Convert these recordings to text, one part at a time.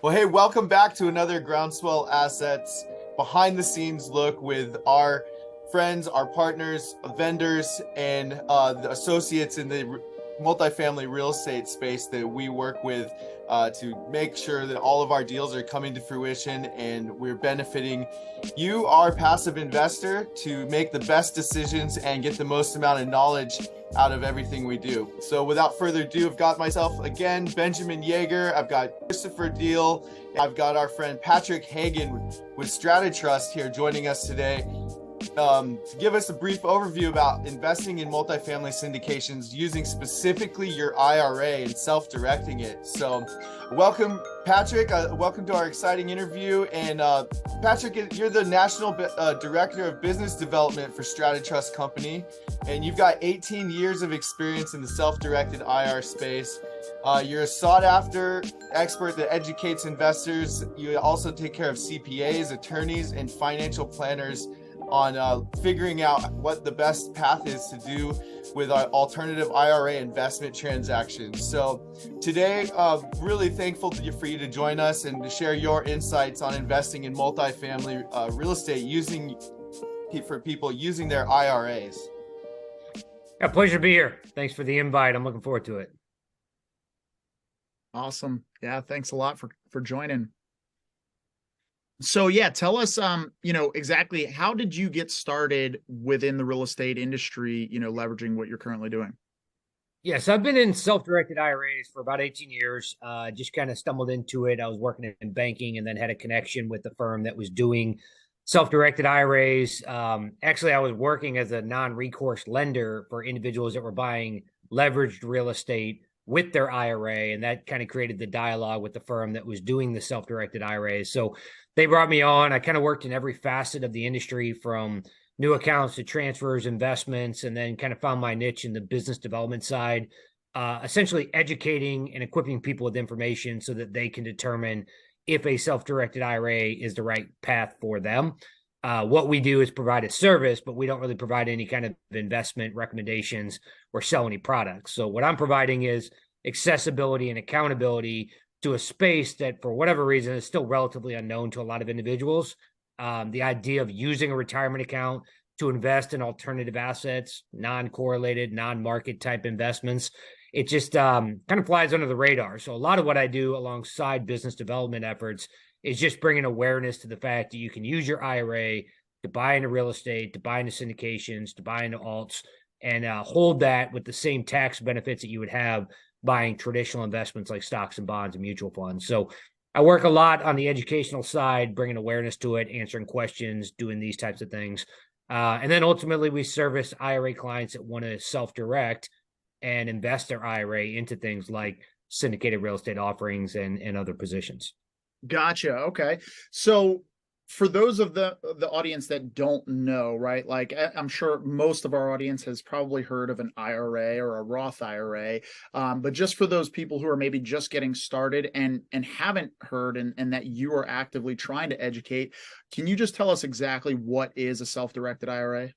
Well, hey, welcome back to another Groundswell Assets behind the scenes look with our friends, our partners, vendors, and the associates in the multifamily real estate space that we work with to make sure that all of our deals are coming to fruition and we're benefiting you, our passive investor, to make the best decisions and get the most amount of knowledge out of everything we do. So without further ado, I've got myself again, Benjamin Yeager, I've got Christopher Deal, I've got our friend Patrick Hagen with STRATA Trust here joining us today to give us a brief overview about investing in multifamily syndications using specifically your IRA and self-directing it. So welcome, Patrick. Welcome to our exciting interview. And Patrick, you're the National Director of Business Development for STRATA Trust Company, and you've got 18 years of experience in the self-directed IR space. You're a sought-after expert that educates investors. You also take care of CPAs, attorneys, and financial planners on figuring out what the best path is to do with our alternative IRA investment transactions. So today, really thankful for you to join us and to share your insights on investing in multifamily real estate for people using their IRAs. Yeah, pleasure to be here. Thanks for the invite. I'm looking forward to it. Awesome. Yeah, thanks a lot for joining. So yeah, tell us, exactly how did you get started within the real estate industry, leveraging what you're currently doing? Yes, I've been in self-directed IRAs for about 18 years. Just kind of stumbled into it. I was working in banking and then had a connection with the firm that was doing self-directed IRAs. Actually, I was working as a non-recourse lender for individuals that were buying leveraged real estate with their IRA, and that kind of created the dialogue with the firm that was doing the self-directed IRAs. So they brought me on. I kind of worked in every facet of the industry, from new accounts to transfers, investments, and then kind of found my niche in the business development side, essentially educating and equipping people with information so that they can determine if a self-directed IRA is the right path for them. What we do is provide a service, but we don't really provide any kind of investment recommendations or sell any products. So what I'm providing is accessibility and accountability to a space that, for whatever reason, is still relatively unknown to a lot of individuals. The idea of using a retirement account to invest in alternative assets, non-correlated, non-market type investments, it just kind of flies under the radar. So a lot of what I do alongside business development efforts is just bringing awareness to the fact that you can use your IRA to buy into real estate, to buy into syndications, to buy into alts, and hold that with the same tax benefits that you would have buying traditional investments like stocks and bonds and mutual funds. So I work a lot on the educational side, bringing awareness to it, answering questions, doing these types of things. And then ultimately we service IRA clients that want to self-direct and invest their IRA into things like syndicated real estate offerings and other positions. Gotcha. Okay. So for those of the audience that don't know, right, like I'm sure most of our audience has probably heard of an IRA or a Roth IRA, but just for those people who are maybe just getting started and haven't heard and that you are actively trying to educate, can you just tell us exactly what is a self-directed IRA?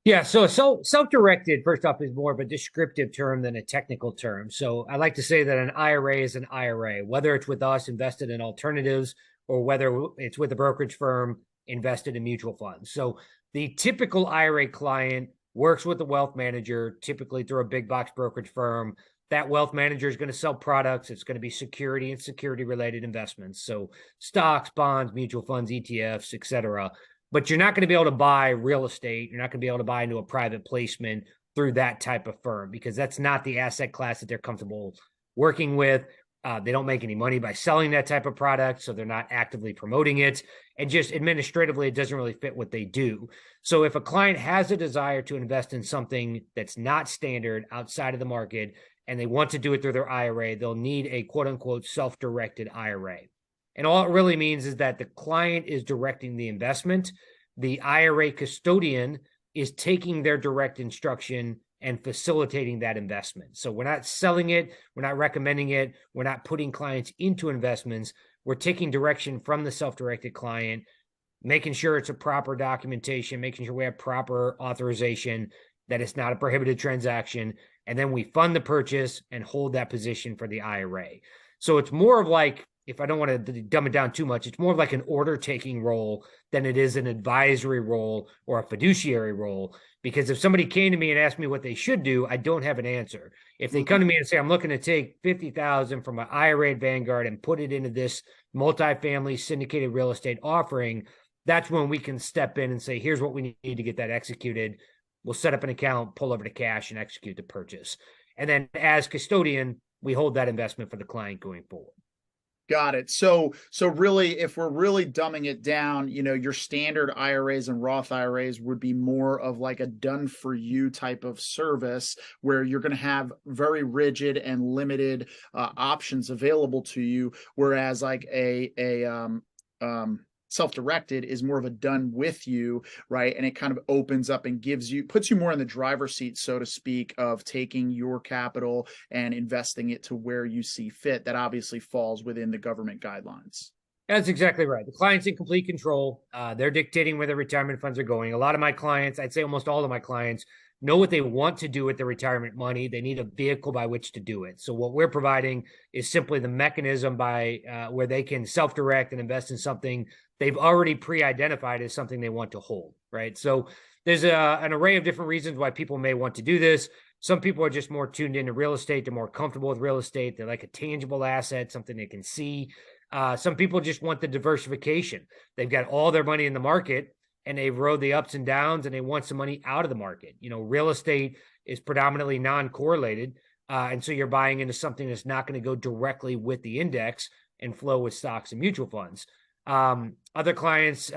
Yeah, so self-directed, first off, is more of a descriptive term than a technical term. So I like to say that an IRA is an IRA, whether it's with us invested in alternatives or whether it's with a brokerage firm invested in mutual funds. So the typical IRA client works with a wealth manager, typically through a big box brokerage firm. That wealth manager is going to sell products. It's going to be security and security-related investments. So stocks, bonds, mutual funds, ETFs, et cetera. But you're not going to be able to buy real estate. You're not going to be able to buy into a private placement through that type of firm because that's not the asset class that they're comfortable working with. They don't make any money by selling that type of product, so they're not actively promoting it. And just administratively, it doesn't really fit what they do. So if a client has a desire to invest in something that's not standard outside of the market and they want to do it through their IRA, they'll need a quote-unquote self-directed IRA. And all it really means is that the client is directing the investment. The IRA custodian is taking their direct instruction and facilitating that investment. So we're not selling it. We're not recommending it. We're not putting clients into investments. We're taking direction from the self-directed client, making sure it's a proper documentation, making sure we have proper authorization, that it's not a prohibited transaction. And then we fund the purchase and hold that position for the IRA. So it's more of like if I don't want to dumb it down too much, it's more of like an order taking role than it is an advisory role or a fiduciary role. Because if somebody came to me and asked me what they should do, I don't have an answer. If they come to me and say, I'm looking to take 50,000 from an IRA Vanguard and put it into this multifamily syndicated real estate offering, that's when we can step in and say, here's what we need to get that executed. We'll set up an account, pull over the cash, and execute the purchase. And then as custodian, we hold that investment for the client going forward. Got it. So really, if we're really dumbing it down, your standard IRAs and Roth IRAs would be more of like a done for you type of service where you're going to have very rigid and limited options available to you. Whereas like a self-directed is more of a done with you, right? And it kind of opens up and puts you more in the driver's seat, so to speak, of taking your capital and investing it to where you see fit. That obviously falls within the government guidelines. That's exactly right. The client's in complete control. They're dictating where their retirement funds are going. A lot of my clients, I'd say almost all of my clients, know what they want to do with their retirement money. They need a vehicle by which to do it. So what we're providing is simply the mechanism by where they can self-direct and invest in something they've already pre-identified as something they want to hold, right? So there's an array of different reasons why people may want to do this. Some people are just more tuned into real estate. They're more comfortable with real estate. They're like a tangible asset, something they can see. Some people just want the diversification. They've got all their money in the market and they rode the ups and downs and they want some money out of the market. Real estate is predominantly non-correlated. And so you're buying into something that's not going to go directly with the index and flow with stocks and mutual funds. Other clients,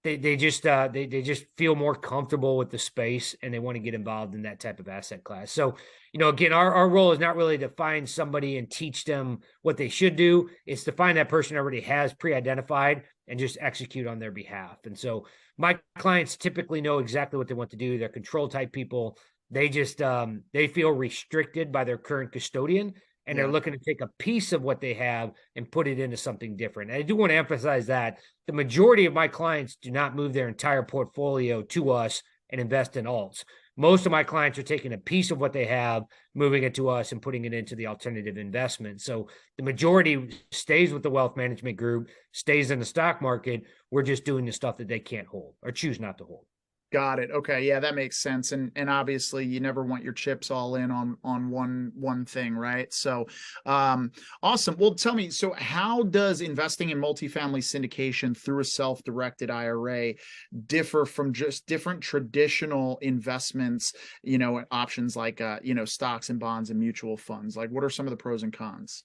they just feel more comfortable with the space and they want to get involved in that type of asset class. So, again, our role is not really to find somebody and teach them what they should do. It's to find that person already has pre-identified and just execute on their behalf. And so my clients typically know exactly what they want to do. They're control type people. They just, they feel restricted by their current custodian and they're looking to take a piece of what they have and put it into something different. And I do want to emphasize that the majority of my clients do not move their entire portfolio to us and invest in alts. Most of my clients are taking a piece of what they have, moving it to us and putting it into the alternative investment. So the majority stays with the wealth management group, stays in the stock market. We're just doing the stuff that they can't hold or choose not to hold. Got it. Okay. Yeah, that makes sense. And obviously you never want your chips all in on one thing, right? So awesome. Well, tell me, so how does investing in multifamily syndication through a self-directed IRA differ from just different traditional investments, options like stocks and bonds and mutual funds? Like what are some of the pros and cons?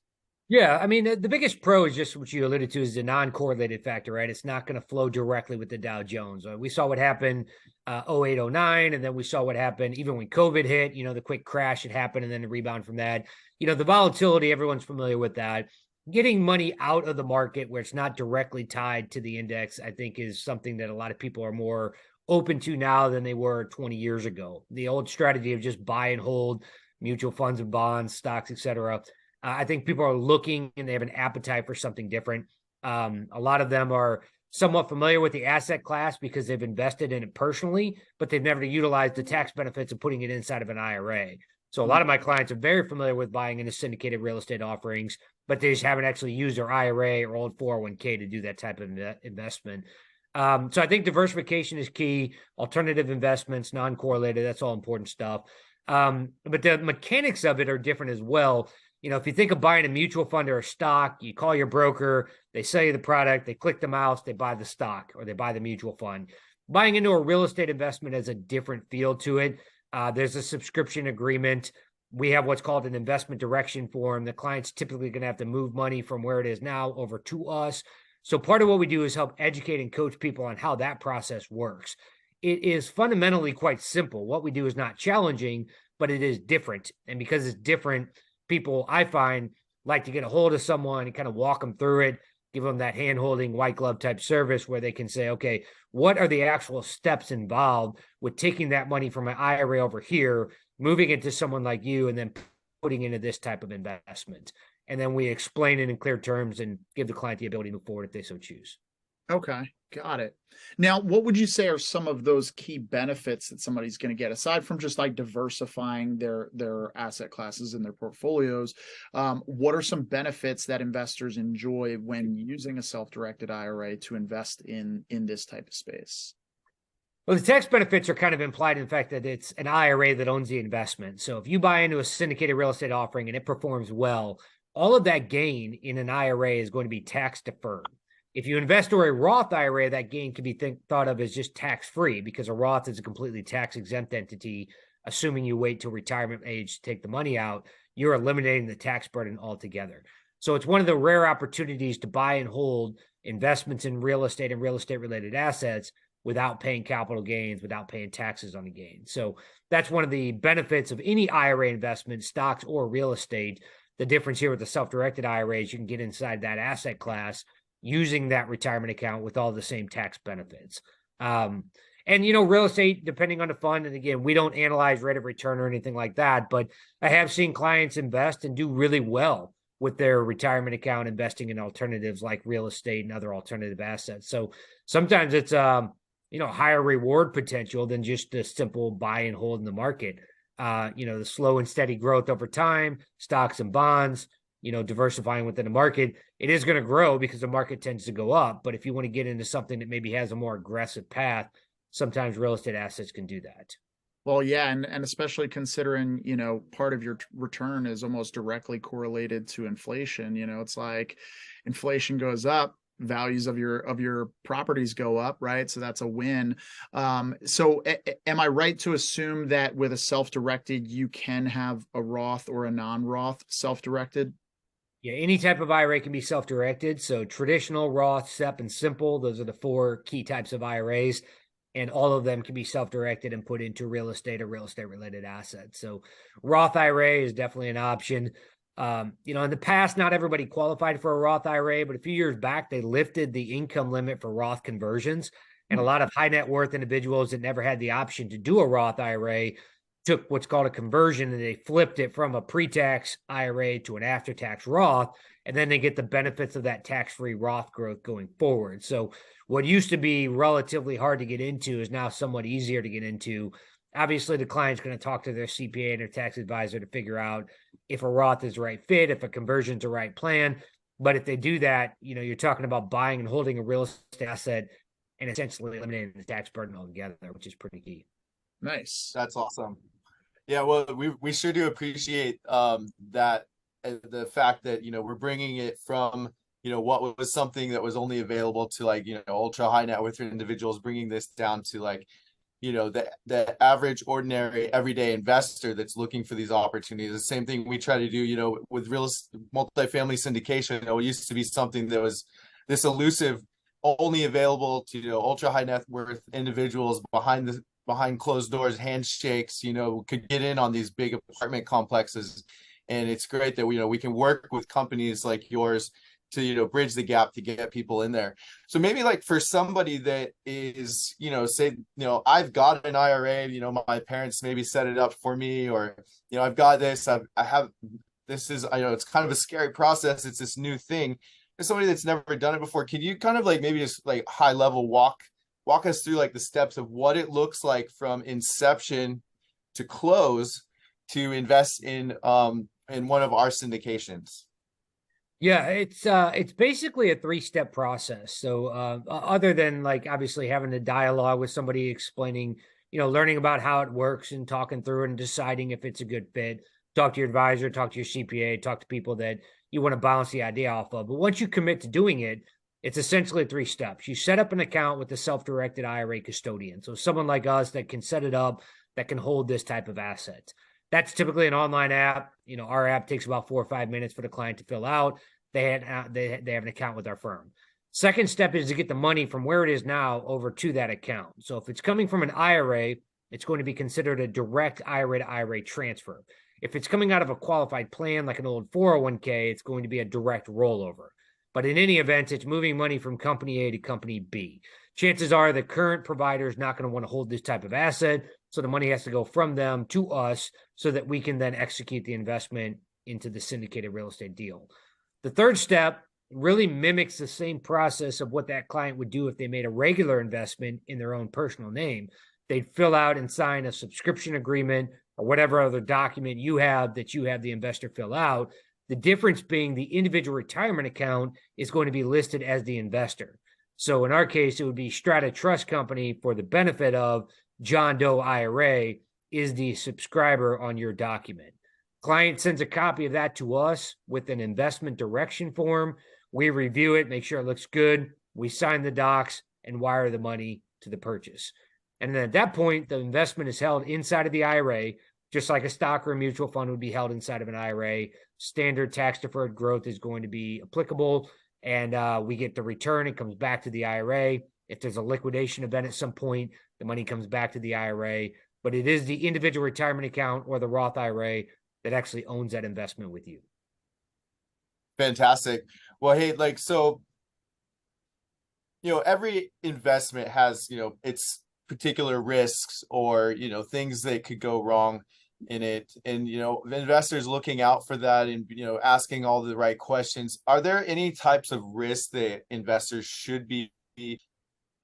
Yeah, I mean, the biggest pro is just what you alluded to is the non-correlated factor, right? It's not going to flow directly with the Dow Jones. We saw what happened 08, 09, and then we saw what happened even when COVID hit, the quick crash had happened and then the rebound from that. The volatility, everyone's familiar with that. Getting money out of the market where it's not directly tied to the index, I think is something that a lot of people are more open to now than they were 20 years ago. The old strategy of just buy and hold mutual funds and bonds, stocks, et cetera. I think people are looking and they have an appetite for something different. A lot of them are somewhat familiar with the asset class because they've invested in it personally, but they've never utilized the tax benefits of putting it inside of an IRA. So a lot of my clients are very familiar with buying into syndicated real estate offerings, but they just haven't actually used their IRA or old 401k to do that type of investment. So I think diversification is key. Alternative investments, non-correlated, that's all important stuff. But the mechanics of it are different as well. If you think of buying a mutual fund or a stock, you call your broker, they sell you the product, they click the mouse, they buy the stock or they buy the mutual fund. Buying into a real estate investment has a different feel to it. There's a subscription agreement. We have what's called an investment direction form. The client's typically going to have to move money from where it is now over to us. So part of what we do is help educate and coach people on how that process works. It is fundamentally quite simple. What we do is not challenging, but it is different. And because it's different, people I find like to get a hold of someone and kind of walk them through it, give them that hand-holding white glove type service where they can say, okay, what are the actual steps involved with taking that money from an IRA over here, moving it to someone like you, and then putting into this type of investment. And then we explain it in clear terms and give the client the ability to move forward if they so choose. Okay, got it. Now, what would you say are some of those key benefits that somebody's going to get aside from just like diversifying their asset classes in their portfolios? What are some benefits that investors enjoy when using a self-directed IRA to invest in this type of space? Well, the tax benefits are kind of implied in the fact that it's an IRA that owns the investment. So if you buy into a syndicated real estate offering and it performs well, all of that gain in an IRA is going to be tax deferred. If you invest through a Roth IRA, that gain can be thought of as just tax free because a Roth is a completely tax exempt entity. Assuming you wait till retirement age to take the money out, you're eliminating the tax burden altogether. So it's one of the rare opportunities to buy and hold investments in real estate and real estate related assets without paying capital gains, without paying taxes on the gain. So that's one of the benefits of any IRA investment, stocks or real estate. The difference here with the self-directed IRAs, you can get inside that asset class using that retirement account with all the same tax benefits. And, real estate, depending on the fund, and again, we don't analyze rate of return or anything like that, but I have seen clients invest and do really well with their retirement account, investing in alternatives like real estate and other alternative assets. So sometimes it's, higher reward potential than just the simple buy and hold in the market. The slow and steady growth over time, stocks and bonds, diversifying within the market, it is going to grow because the market tends to go up. But if you want to get into something that maybe has a more aggressive path, sometimes real estate assets can do that. Well, yeah, and especially considering, part of your return is almost directly correlated to inflation. It's like inflation goes up, values of your properties go up, right? So that's a win. So am I right to assume that with a self-directed, you can have a Roth or a non-Roth self-directed? Yeah, any type of IRA can be self-directed. So traditional, Roth, SEP, and simple, those are the four key types of IRAs. And all of them can be self-directed and put into real estate or real estate related assets. So Roth IRA is definitely an option. In the past, not everybody qualified for a Roth IRA, but a few years back, they lifted the income limit for Roth conversions. And a lot of high net worth individuals that never had the option to do a Roth IRA took what's called a conversion and they flipped it from a pre-tax IRA to an after-tax Roth. And then they get the benefits of that tax-free Roth growth going forward. So what used to be relatively hard to get into is now somewhat easier to get into. Obviously, the client's going to talk to their CPA and their tax advisor to figure out if a Roth is the right fit, if a conversion's the right plan. But if they do that, you're talking about buying and holding a real estate asset and essentially eliminating the tax burden altogether, which is pretty key. Nice. That's awesome. Yeah, well, we sure do appreciate that the fact that we're bringing it from what was something that was only available to ultra high net worth individuals, bringing this down to the average ordinary everyday investor that's looking for these opportunities. The same thing we try to do with multifamily syndication. It used to be something that was this elusive, only available to ultra high net worth individuals behind closed doors, handshakes, could get in on these big apartment complexes. And it's great that we can work with companies like yours to bridge the gap to get people in there. So maybe for somebody that is say I've got an IRA, my parents maybe set it up for me, or I've got this, I have this is I know it's kind of a scary process, it's this new thing. As somebody that's never done it before, can you kind of maybe just high level walk us through the steps of what it looks like from inception to close to invest in one of our syndications? Yeah, it's basically a 3-step process. So other than obviously having a dialogue with somebody explaining, learning about how it works and talking through it and deciding if it's a good fit, talk to your advisor, talk to your CPA, talk to people that you want to bounce the idea off of. But once you commit to doing it, it's essentially 3 steps. You set up an account with a self-directed IRA custodian. So someone like us that can set it up, that can hold this type of asset. That's typically an online app. Our app takes about 4 or 5 minutes for the client to fill out. They have an account with our firm. Second step is to get the money from where it is now over to that account. So if it's coming from an IRA, it's going to be considered a direct IRA to IRA transfer. If it's coming out of a qualified plan like an old 401k, it's going to be a direct rollover. But in any event, it's moving money from company A to company B. Chances are the current provider is not going to want to hold this type of asset, so the money has to go from them to us so that we can then execute the investment into the syndicated real estate deal. The third step really mimics the same process of what that client would do if they made a regular investment in their own personal name. They'd fill out and sign a subscription agreement or whatever other document you have that you have the investor fill out. The difference being the individual retirement account is going to be listed as the investor. So in our case, it would be STRATA Trust Company for the benefit of John Doe IRA is the subscriber on your document. Client sends a copy of that to us with an investment direction form. We review it, make sure it looks good. We sign the docs and wire the money to the purchase. And then at that point, the investment is held inside of the IRA, just like a stock or a mutual fund would be held inside of an IRA. Standard tax-deferred growth is going to be applicable, and we get the return. It comes back to the IRA. If there's a liquidation event at some point, the money comes back to the IRA. But it is the individual retirement account or the Roth IRA that actually owns that investment with you. Fantastic. Well, hey, like, so, every investment has, its particular risks or, things that could go wrong in it. And, investors looking out for that and, asking all the right questions. Are there any types of risks that investors should be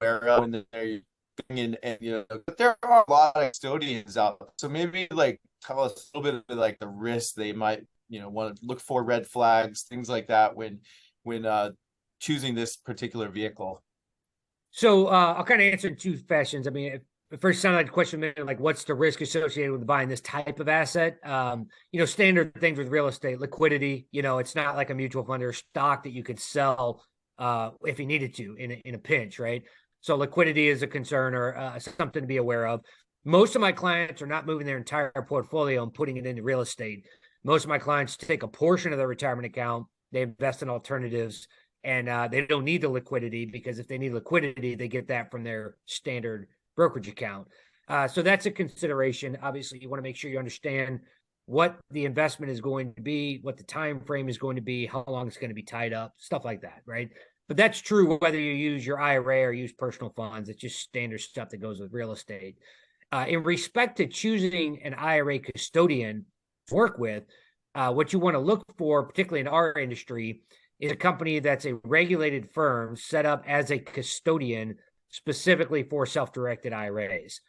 aware of when they're in, and, but there are a lot of custodians out there. So maybe like tell us a little bit of like the risks they might, want to look for, red flags, things like that when choosing this particular vehicle. So I'll kind of answer in two fashions. I mean, it first sounded like a question, like what's the risk associated with buying this type of asset? Standard things with real estate, liquidity. It's not like a mutual fund or stock that you could sell if you needed to in a pinch, right? So liquidity is a concern or something to be aware of. Most of my clients are not moving their entire portfolio and putting it into real estate. Most of my clients take a portion of their retirement account, they invest in alternatives, and they don't need the liquidity, because if they need liquidity, they get that from their standard brokerage account. So that's a consideration. Obviously, you want to make sure you understand what the investment is going to be, what the time frame is going to be, how long it's going to be tied up, stuff like that, right? But that's true whether you use your IRA or use personal funds. It's just standard stuff that goes with real estate. In respect to choosing an IRA custodian to work with, what you want to look for, particularly in our industry, is a company that's a regulated firm set up as a custodian specifically for self-directed IRAs.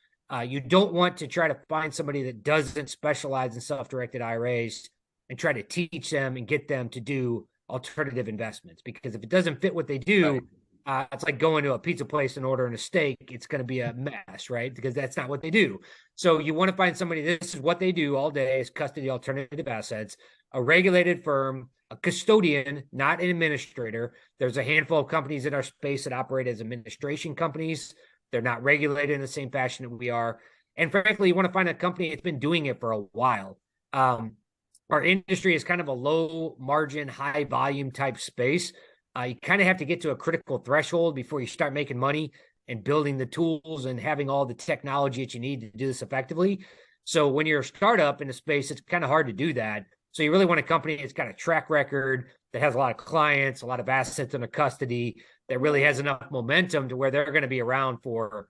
You don't want to try to find somebody that doesn't specialize in self-directed IRAs and try to teach them and get them to do alternative investments, because if it doesn't fit what they do, it's like going to a pizza place and ordering a steak. It's going to be a mess, right? Because that's not what they do. So you want to find somebody, this is what they do all day, is custody alternative assets, a regulated firm, a custodian, not an administrator. There's a handful of companies in our space that operate as administration companies. They're not regulated in the same fashion that we are. And frankly, you want to find a company that's been doing it for a while. Our industry is kind of a low margin, high volume type space. You kind of have to get to a critical threshold before you start making money and building the tools and having all the technology that you need to do this effectively. So when you're a startup in a space, it's kind of hard to do that. So you really want a company that's got a track record, that has a lot of clients, a lot of assets under custody, that really has enough momentum to where they're going to be around for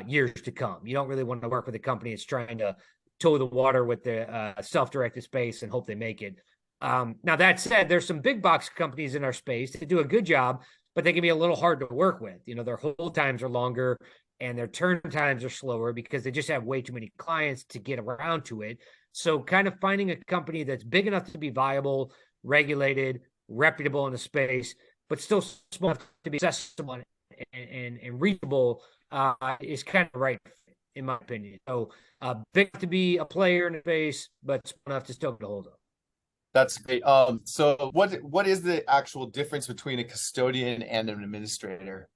years to come. You don't really want to work with a company that's trying to toe the water with the self-directed space and hope they make it. Now, that said, there's some big box companies in our space that do a good job, but they can be a little hard to work with. Their hold times are longer and their turn times are slower because they just have way too many clients to get around to it. So kind of finding a company that's big enough to be viable, regulated, reputable in the space, but still small enough to be accessible and reachable is kind of right, in my opinion. So big enough to be a player in the space, but small enough to still get a hold of. That's great. So what is the actual difference between a custodian and an administrator?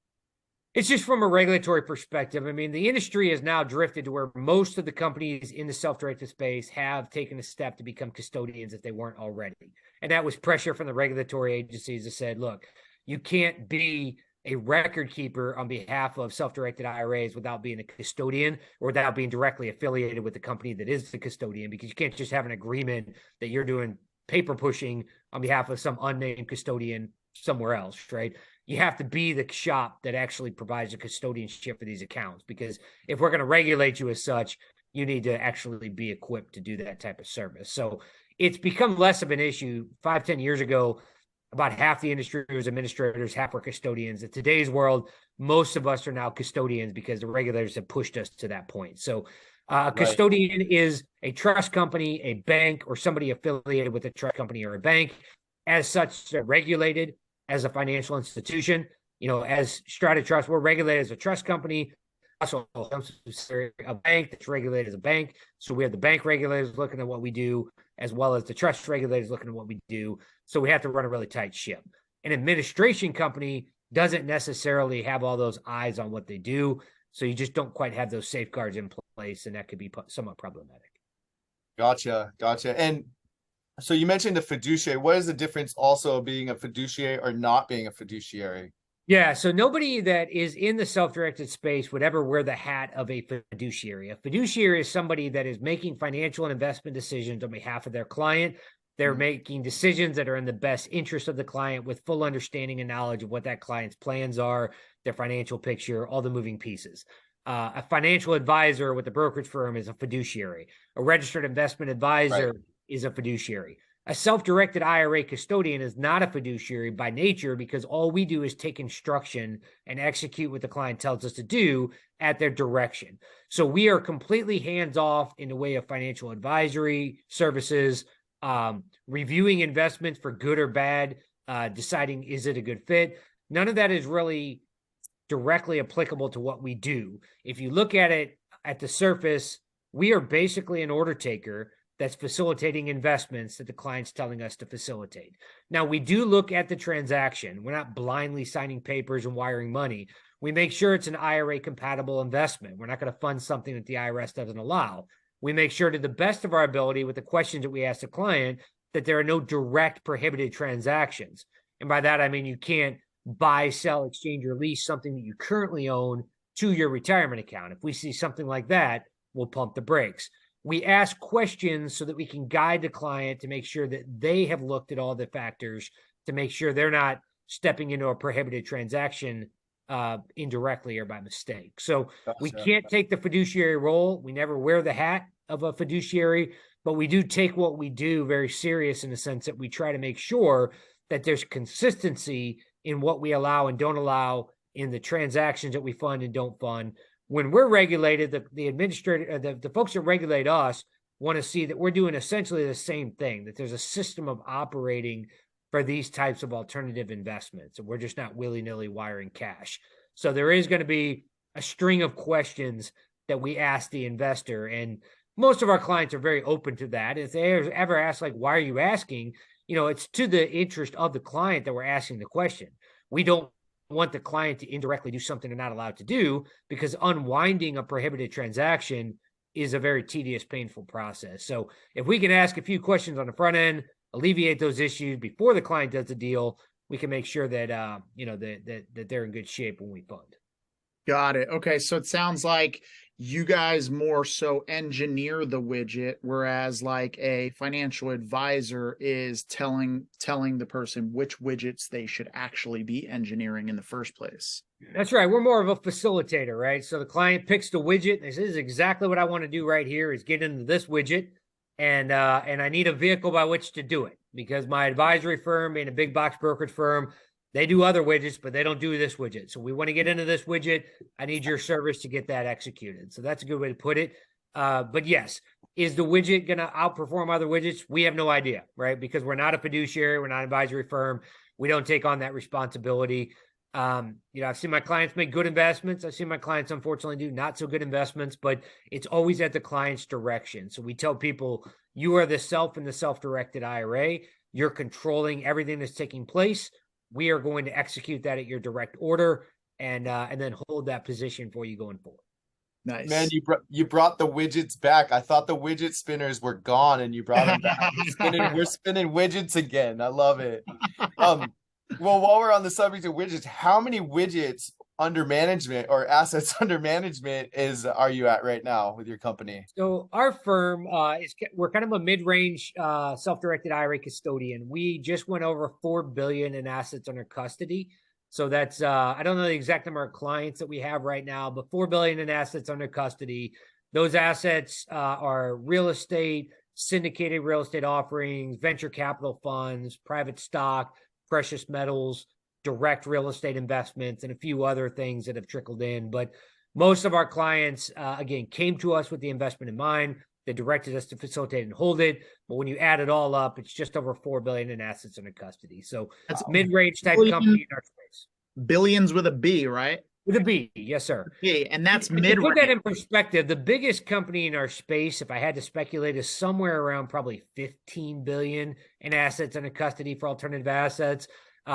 It's just from a regulatory perspective. I mean, the industry has now drifted to where most of the companies in the self-directed space have taken a step to become custodians if they weren't already. And that was pressure from the regulatory agencies that said, look, you can't be a record keeper on behalf of self-directed IRAs without being a custodian or without being directly affiliated with the company that is the custodian, because you can't just have an agreement that you're doing paper pushing on behalf of some unnamed custodian somewhere else, right? You have to be the shop that actually provides a custodianship for these accounts, because if we're going to regulate you as such, you need to actually be equipped to do that type of service. So it's become less of an issue. 5-10 years ago, about half the industry was administrators, half were custodians. In today's world, most of us are now custodians because the regulators have pushed us to that point. So a custodian is a trust company, a bank, or somebody affiliated with a trust company or a bank. As such, they're regulated as a financial institution. As Strata Trust, we're regulated as a trust company. Also, a bank that's regulated as a bank. So we have the bank regulators looking at what we do, as well as the trust regulators looking at what we do. So we have to run a really tight ship. An administration company doesn't necessarily have all those eyes on what they do. So you just don't quite have those safeguards in place, and that could be somewhat problematic. Gotcha. And so you mentioned the fiduciary. What is the difference also of being a fiduciary or not being a fiduciary? Yeah, so nobody that is in the self-directed space would ever wear the hat of a fiduciary. A fiduciary is somebody that is making financial and investment decisions on behalf of their client. They're making decisions that are in the best interest of the client with full understanding and knowledge of what that client's plans are, their financial picture, all the moving pieces. A financial advisor with a brokerage firm is a fiduciary. A registered investment advisor is a fiduciary. A self-directed IRA custodian is not a fiduciary by nature because all we do is take instruction and execute what the client tells us to do at their direction. So we are completely hands-off in the way of financial advisory services, reviewing investments for good or bad, deciding is it a good fit. None of that is really directly applicable to what we do. If you look at it at the surface, we are basically an order taker that's facilitating investments that the client's telling us to facilitate. Now, we do look at the transaction. We're not blindly signing papers and wiring money. We make sure it's an IRA compatible investment. We're not going to fund something that the IRS doesn't allow. We make sure to the best of our ability with the questions that we ask the client that there are no direct prohibited transactions. And by that, I mean you can't buy, sell, exchange, or lease something that you currently own to your retirement account. If we see something like that, we'll pump the brakes. We ask questions so that we can guide the client to make sure that they have looked at all the factors to make sure they're not stepping into a prohibited transaction indirectly or by mistake. So we can't take the fiduciary role. We never wear the hat of a fiduciary, but we do take what we do very serious in the sense that we try to make sure that there's consistency in what we allow and don't allow in the transactions that we fund and don't fund. When we're regulated, the administrator, the folks that regulate us want to see that we're doing essentially the same thing, that there's a system of operating for these types of alternative investments. And we're just not willy-nilly wiring cash. So there is going to be a string of questions that we ask the investor. And most of our clients are very open to that. If they ever ask, like, why are you asking? It's to the interest of the client that we're asking the question. We don't want the client to indirectly do something they're not allowed to do because unwinding a prohibited transaction is a very tedious, painful process. So if we can ask a few questions on the front end, alleviate those issues before the client does the deal, we can make sure that, that they're in good shape when we fund. Got it. Okay. So it sounds like you guys more so engineer the widget, whereas like a financial advisor is telling the person which widgets they should actually be engineering in the first place. That's right. We're more of a facilitator, right? So the client picks the widget. This is exactly what I want to do right here is get into this widget. And I need a vehicle by which to do it because my advisory firm, being a big box brokerage firm, they do other widgets, but they don't do this widget. So we want to get into this widget. I need your service to get that executed. So that's a good way to put it. But yes, is the widget going to outperform other widgets? We have no idea, right? Because we're not a fiduciary. We're not an advisory firm. We don't take on that responsibility. I've seen my clients make good investments. I've seen my clients, unfortunately, do not so good investments, but it's always at the client's direction. So we tell people, you are the self in the self-directed IRA. You're controlling everything that's taking place. We are going to execute that at your direct order and then hold that position for you going forward. Nice. Man, you brought the widgets back. I thought the widget spinners were gone and you brought them back. We're spinning widgets again. I love it. Well, while we're on the subject of widgets, how many widgets under management or assets under management are you at right now with your company? So our firm we're kind of a mid-range self-directed IRA custodian. We just went over $4 billion in assets under custody. So that's I don't know the exact number of clients that we have right now, but $4 billion in assets under custody. Those assets are real estate, syndicated real estate offerings, venture capital funds, private stock, precious metals, direct real estate investments, and a few other things that have trickled in. But most of our clients, again, came to us with the investment in mind. They directed us to facilitate and hold it. But when you add it all up, it's just over $4 billion in assets under custody. So That's mid-range type billion, company in our space. billions with a B, right? With a B, yes, sir. B, and that's To mid-range. put that in perspective, the biggest company in our space, if I had to speculate, is somewhere around probably 15 billion in assets under custody for alternative assets.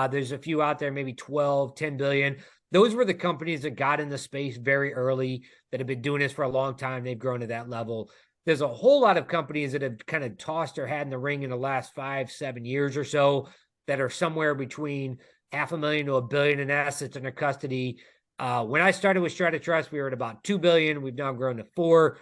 There's a few out there, maybe 12, 10 billion. Those were the companies that got in the space very early, that have been doing this for a long time. They've grown to that level. There's a whole lot of companies that have kind of tossed their hat in the ring in the last 5-7 years or so that are somewhere between $500,000 to $1 billion in assets under custody. When I started with STRATA Trust, we were at about 2 billion. We've now grown to 4.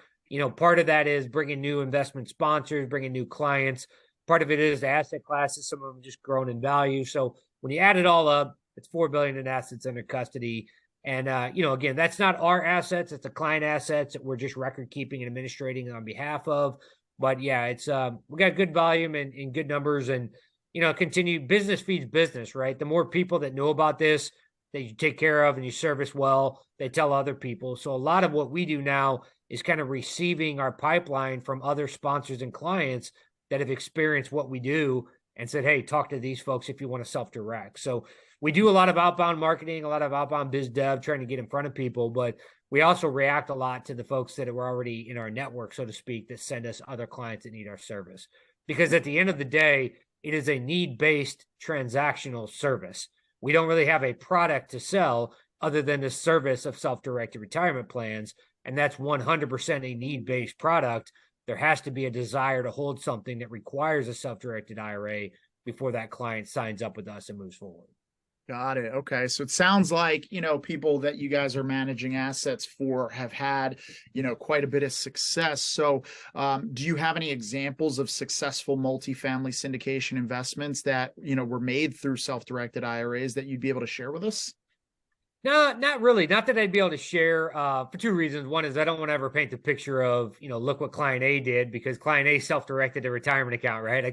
Part of that is bringing new investment sponsors, bringing new clients. Part of it is the asset classes. Some of them just grown in value. So when you add it all up, it's 4 billion in assets under custody. And, again, that's not our assets. It's the client assets that we're just record keeping and administrating on behalf of. But yeah, it's, we got good volume and good numbers, and, continue. Business feeds business, right? The more people that know about this, that you take care of and you service well, they tell other people. So a lot of what we do now is kind of receiving our pipeline from other sponsors and clients that have experienced what we do and said, hey, talk to these folks if you want to self-direct. So we do a lot of outbound marketing, a lot of outbound biz dev, trying to get in front of people, but we also react a lot to the folks that were already in our network, so to speak, that send us other clients that need our service. Because at the end of the day, it is a need-based transactional service. We don't really have a product to sell other than the service of self-directed retirement plans. And that's 100% a need-based product. There has to be a desire to hold something that requires a self-directed IRA before that client signs up with us and moves forward. Got it. Okay. So it sounds like, people that you guys are managing assets for have had, quite a bit of success. So do you have any examples of successful multifamily syndication investments that, were made through self-directed IRAs that you'd be able to share with us? No, not really. Not that I'd be able to share for two reasons. One is I don't want to ever paint the picture of, look what client A did, because client A self-directed a retirement account, right? I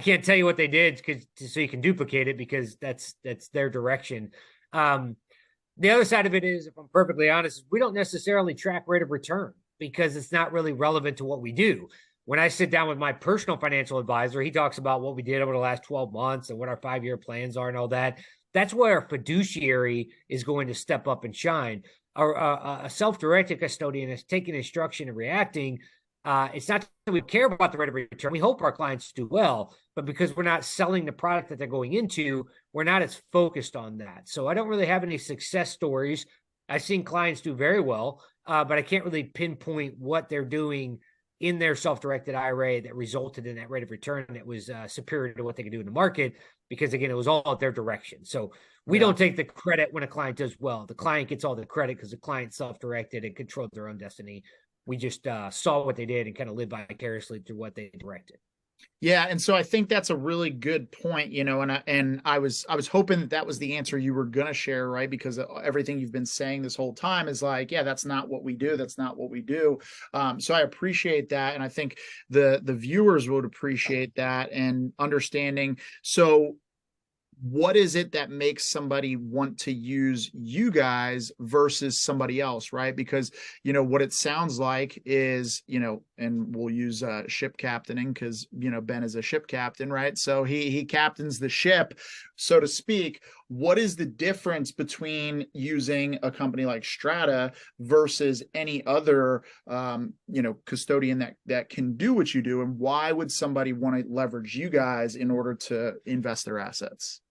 can't tell you what they did so you can duplicate it, because that's their direction. The other side of it is, if I'm perfectly honest, we don't necessarily track rate of return because it's not really relevant to what we do. When I sit down with my personal financial advisor, he talks about what we did over the last 12 months and what our 5-year plans are and all that. That's where our fiduciary is going to step up and shine. A self-directed custodian is taking instruction and reacting. It's not that we care about the rate of return. We hope our clients do well, but because we're not selling the product that they're going into, we're not as focused on that. So I don't really have any success stories. I've seen clients do very well, but I can't really pinpoint what they're doing in their self-directed IRA that resulted in that rate of return that was superior to what they could do in the market, because again, it was all at their direction. So we don't take the credit when a client does well. The client gets all the credit because the client self-directed and controlled their own destiny. We just saw what they did and kind of lived vicariously through what they directed. Yeah, and so I think that's a really good point, and I was hoping that was the answer you were gonna share, right? Because everything you've been saying this whole time is like, yeah, that's not what we do. That's not what we do. So I appreciate that, and I think the viewers would appreciate that and understanding. So what is it that makes somebody want to use you guys versus somebody else, right? Because, what it sounds like is, and we'll use ship captaining because, Ben is a ship captain, right? So he captains the ship, so to speak. What is the difference between using a company like Strata versus any other, custodian that can do what you do? And why would somebody want to leverage you guys in order to invest their assets?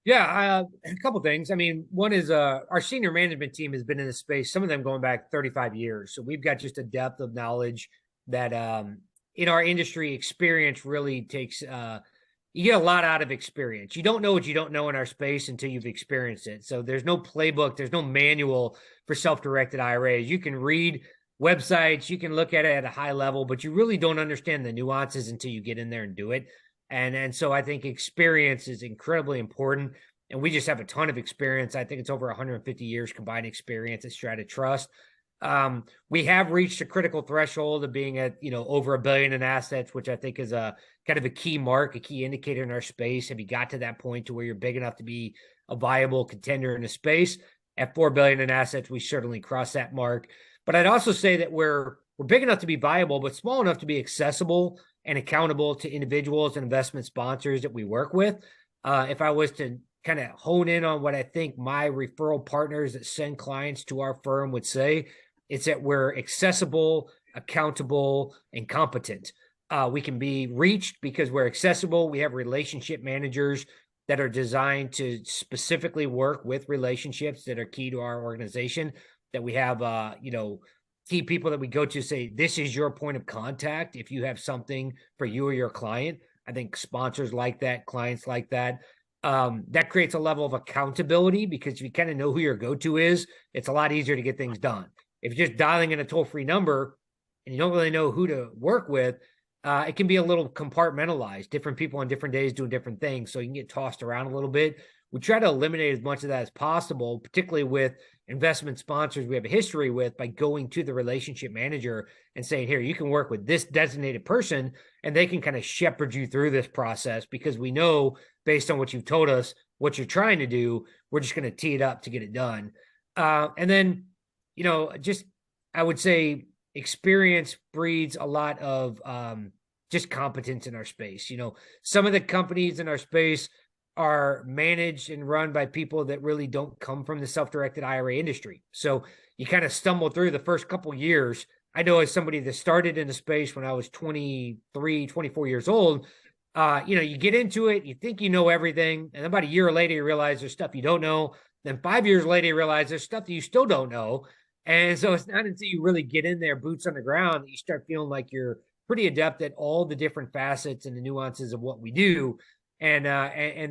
Yeah, a couple things. I mean, one is our senior management team has been in this space, some of them going back 35 years. So we've got just a depth of knowledge that in our industry, experience really takes, you get a lot out of experience. You don't know what you don't know in our space until you've experienced it. So there's no playbook, there's no manual for self-directed IRAs. You can read websites, you can look at it at a high level, but you really don't understand the nuances until you get in there and do it. And so I think experience is incredibly important. And we just have a ton of experience. I think it's over 150 years combined experience at STRATA Trust. We have reached a critical threshold of being at, over $1 billion in assets, which I think is a kind of a key mark, a key indicator in our space. Have you got to that point to where you're big enough to be a viable contender in a space? At $4 billion in assets, we certainly cross that mark. But I'd also say that we're big enough to be viable, but small enough to be accessible and accountable to individuals and investment sponsors that we work with. If I was to kind of hone in on what I think my referral partners that send clients to our firm would say, it's that we're accessible, accountable, and competent. We can be reached because we're accessible. We have relationship managers that are designed to specifically work with relationships that are key to our organization, that we have, key people that we go to say, this is your point of contact if you have something for you or your client. I think sponsors like that, clients like that. That creates a level of accountability because if you kind of know who your go-to is, it's a lot easier to get things done. If you're just dialing in a toll-free number and you don't really know who to work with, it can be a little compartmentalized, different people on different days doing different things. So you can get tossed around a little bit. We try to eliminate as much of that as possible, particularly with investment sponsors we have a history with, by going to the relationship manager and saying, here, you can work with this designated person, and they can kind of shepherd you through this process because we know, based on what you've told us, what you're trying to do, we're just going to tee it up to get it done. And then, just I would say experience breeds a lot of just competence in our space. Some of the companies in our space are managed and run by people that really don't come from the self-directed IRA industry. So you kind of stumble through the first couple of years. I know as somebody that started in the space when I was 23, 24 years old, you get into it, you think you know everything, and about a year later, you realize there's stuff you don't know. Then 5 years later, you realize there's stuff that you still don't know. And so it's not until you really get in there, boots on the ground, that you start feeling like you're pretty adept at all the different facets and the nuances of what we do. And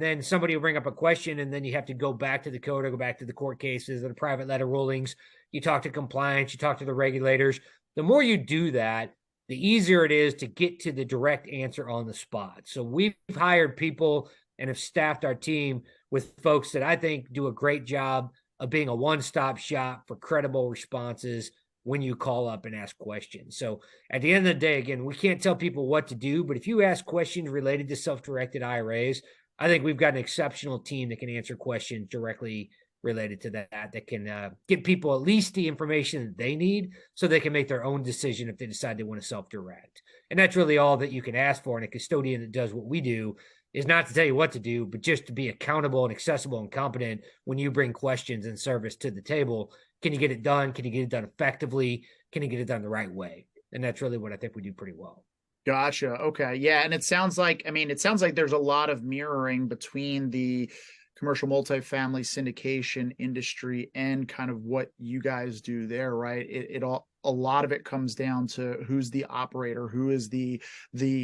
then somebody will bring up a question, and then you have to go back to the code or go back to the court cases or the private letter rulings. You talk to compliance, you talk to the regulators. The more you do that, the easier it is to get to the direct answer on the spot. So we've hired people and have staffed our team with folks that I think do a great job of being a one-stop shop for credible responses when you call up and ask questions. So at the end of the day, again, we can't tell people what to do, but if you ask questions related to self-directed IRAs, I think we've got an exceptional team that can answer questions directly related to that can give people at least the information that they need so they can make their own decision if they decide they want to self-direct. And that's really all that you can ask for in a custodian that does what we do, is not to tell you what to do, but just to be accountable and accessible and competent when you bring questions and service to the table. Can you get it done? Can you get it done effectively? Can you get it done the right way? And that's really what I think we do pretty well. Gotcha. Okay. Yeah. And it sounds like there's a lot of mirroring between the commercial multifamily syndication industry and kind of what you guys do there, right? A lot of it comes down to who's the operator, who is the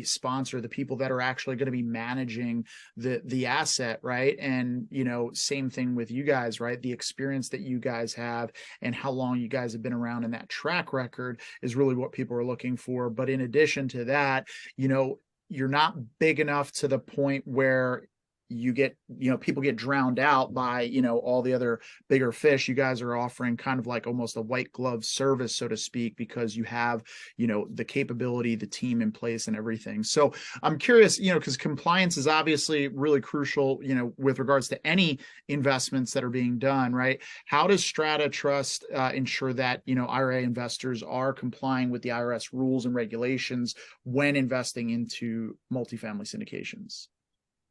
sponsor, the people that are actually going to be managing the asset, right? And same thing with you guys, right? The experience that you guys have and how long you guys have been around, and that track record is really what people are looking for. But in addition to that, you're not big enough to the point where you get, people get drowned out by, all the other bigger fish. You guys are offering kind of like almost a white glove service, so to speak, because you have, the capability, the team in place and everything. So I'm curious, because compliance is obviously really crucial, with regards to any investments that are being done, right? How does STRATA Trust ensure that, IRA investors are complying with the IRS rules and regulations when investing into multifamily syndications?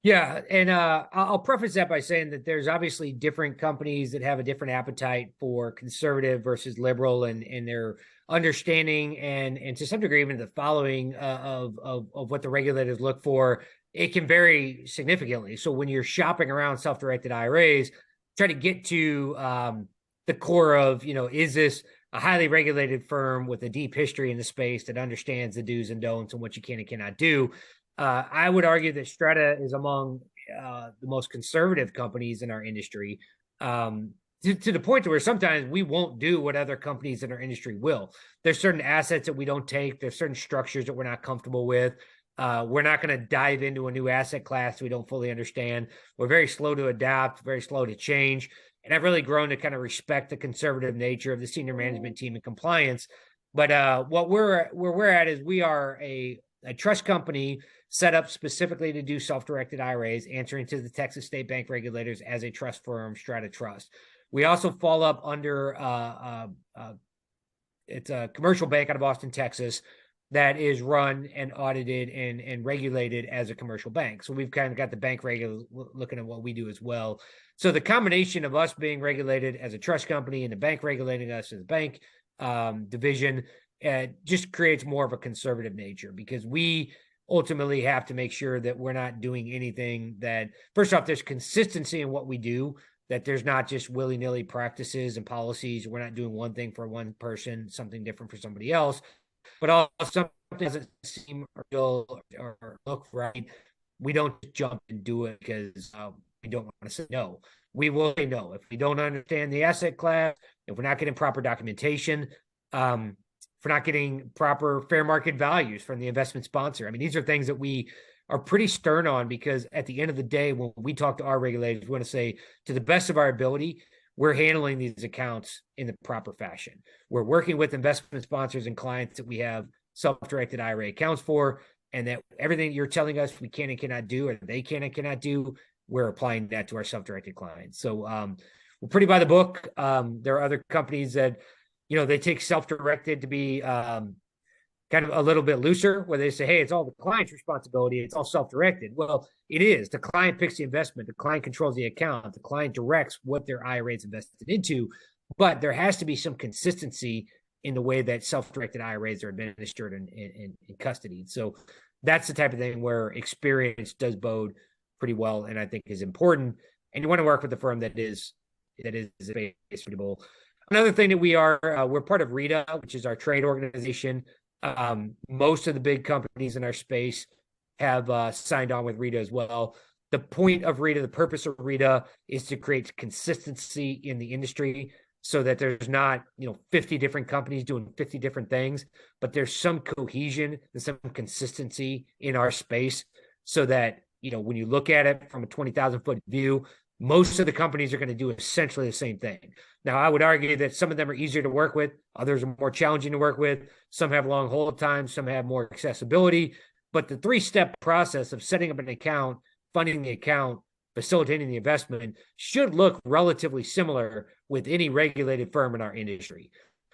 Yeah, and I'll preface that by saying that there's obviously different companies that have a different appetite for conservative versus liberal, and their understanding and to some degree even the following of what the regulators look for. It can vary significantly. So when you're shopping around self-directed IRAs, try to get to the core of, is this a highly regulated firm with a deep history in the space that understands the do's and don'ts and what you can and cannot do? I would argue that Strata is among the most conservative companies in our industry, to the point where sometimes we won't do what other companies in our industry will. There's certain assets that we don't take. There's certain structures that we're not comfortable with. We're not going to dive into a new asset class we don't fully understand. We're very slow to adapt, very slow to change. And I've really grown to kind of respect the conservative nature of the senior management team and compliance. But where we're at is we are a trust company set up specifically to do self-directed IRAs, answering to the Texas State Bank regulators as a trust firm, STRATA Trust. We also fall up under it's a commercial bank out of Austin, Texas, that is run and audited and regulated as a commercial bank. So we've kind of got the bank regulator looking at what we do as well. So the combination of us being regulated as a trust company and the bank regulating us as a bank division just creates more of a conservative nature, because we ultimately have to make sure that we're not doing anything that, first off, there's consistency in what we do, that there's not just willy-nilly practices and policies. We're not doing one thing for one person, something different for somebody else. But also something doesn't seem real or look right, we don't jump and do it because we don't want to say no. We will say no if we don't understand the asset class, if we're not getting proper documentation, if we're not getting proper fair market values from the investment sponsor. I mean, these are things that we are pretty stern on, because at the end of the day, when we talk to our regulators, we want to say, to the best of our ability, we're handling these accounts in the proper fashion. We're working with investment sponsors and clients that we have self-directed IRA accounts for, and that everything you're telling us we can and cannot do, or they can and cannot do, we're applying that to our self-directed clients. So we're pretty by the book. There are other companies that, they take self-directed to be kind of a little bit looser, where they say, hey, it's all the client's responsibility, it's all self-directed. Well, it is. The client picks the investment, the client controls the account, the client directs what their IRA is invested into, but there has to be some consistency in the way that self-directed IRAs are administered and custodied. So that's the type of thing where experience does bode pretty well, and I think is important. And you want to work with a firm that is reputable. Another thing that we're part of RITA, which is our trade organization. Most of the big companies in our space have signed on with RITA as well. The point of RITA, the purpose of RITA, is to create consistency in the industry, so that there's not 50 different companies doing 50 different things, but there's some cohesion and some consistency in our space, so that when you look at it from a 20,000-foot view, most of the companies are going to do essentially the same thing. Now, I would argue that some of them are easier to work with, others are more challenging to work with. Some have long hold times, some have more accessibility. But the 3-step process of setting up an account, funding the account, facilitating the investment should look relatively similar with any regulated firm in our industry.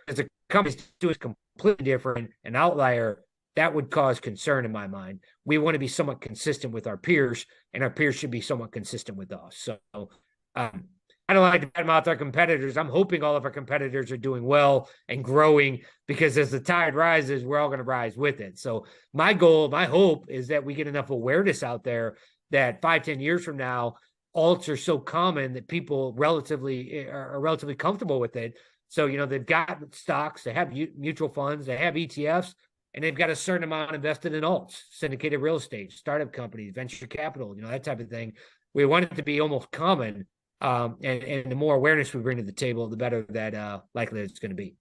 As a company doing completely different, an outlier, that would cause concern in my mind. We want to be somewhat consistent with our peers, and our peers should be somewhat consistent with us. So I don't like to badmouth our competitors. I'm hoping all of our competitors are doing well and growing, because as the tide rises, we're all going to rise with it. So my goal, my hope, is that we get enough awareness out there that 5-10 years from now, alts are so common that people are relatively comfortable with it. So, they've got stocks, they have mutual funds, they have ETFs, and they've got a certain amount invested in alts, syndicated real estate, startup companies, venture capital, that type of thing. We want it to be almost common. And the more awareness we bring to the table, the better that likely it's going to be.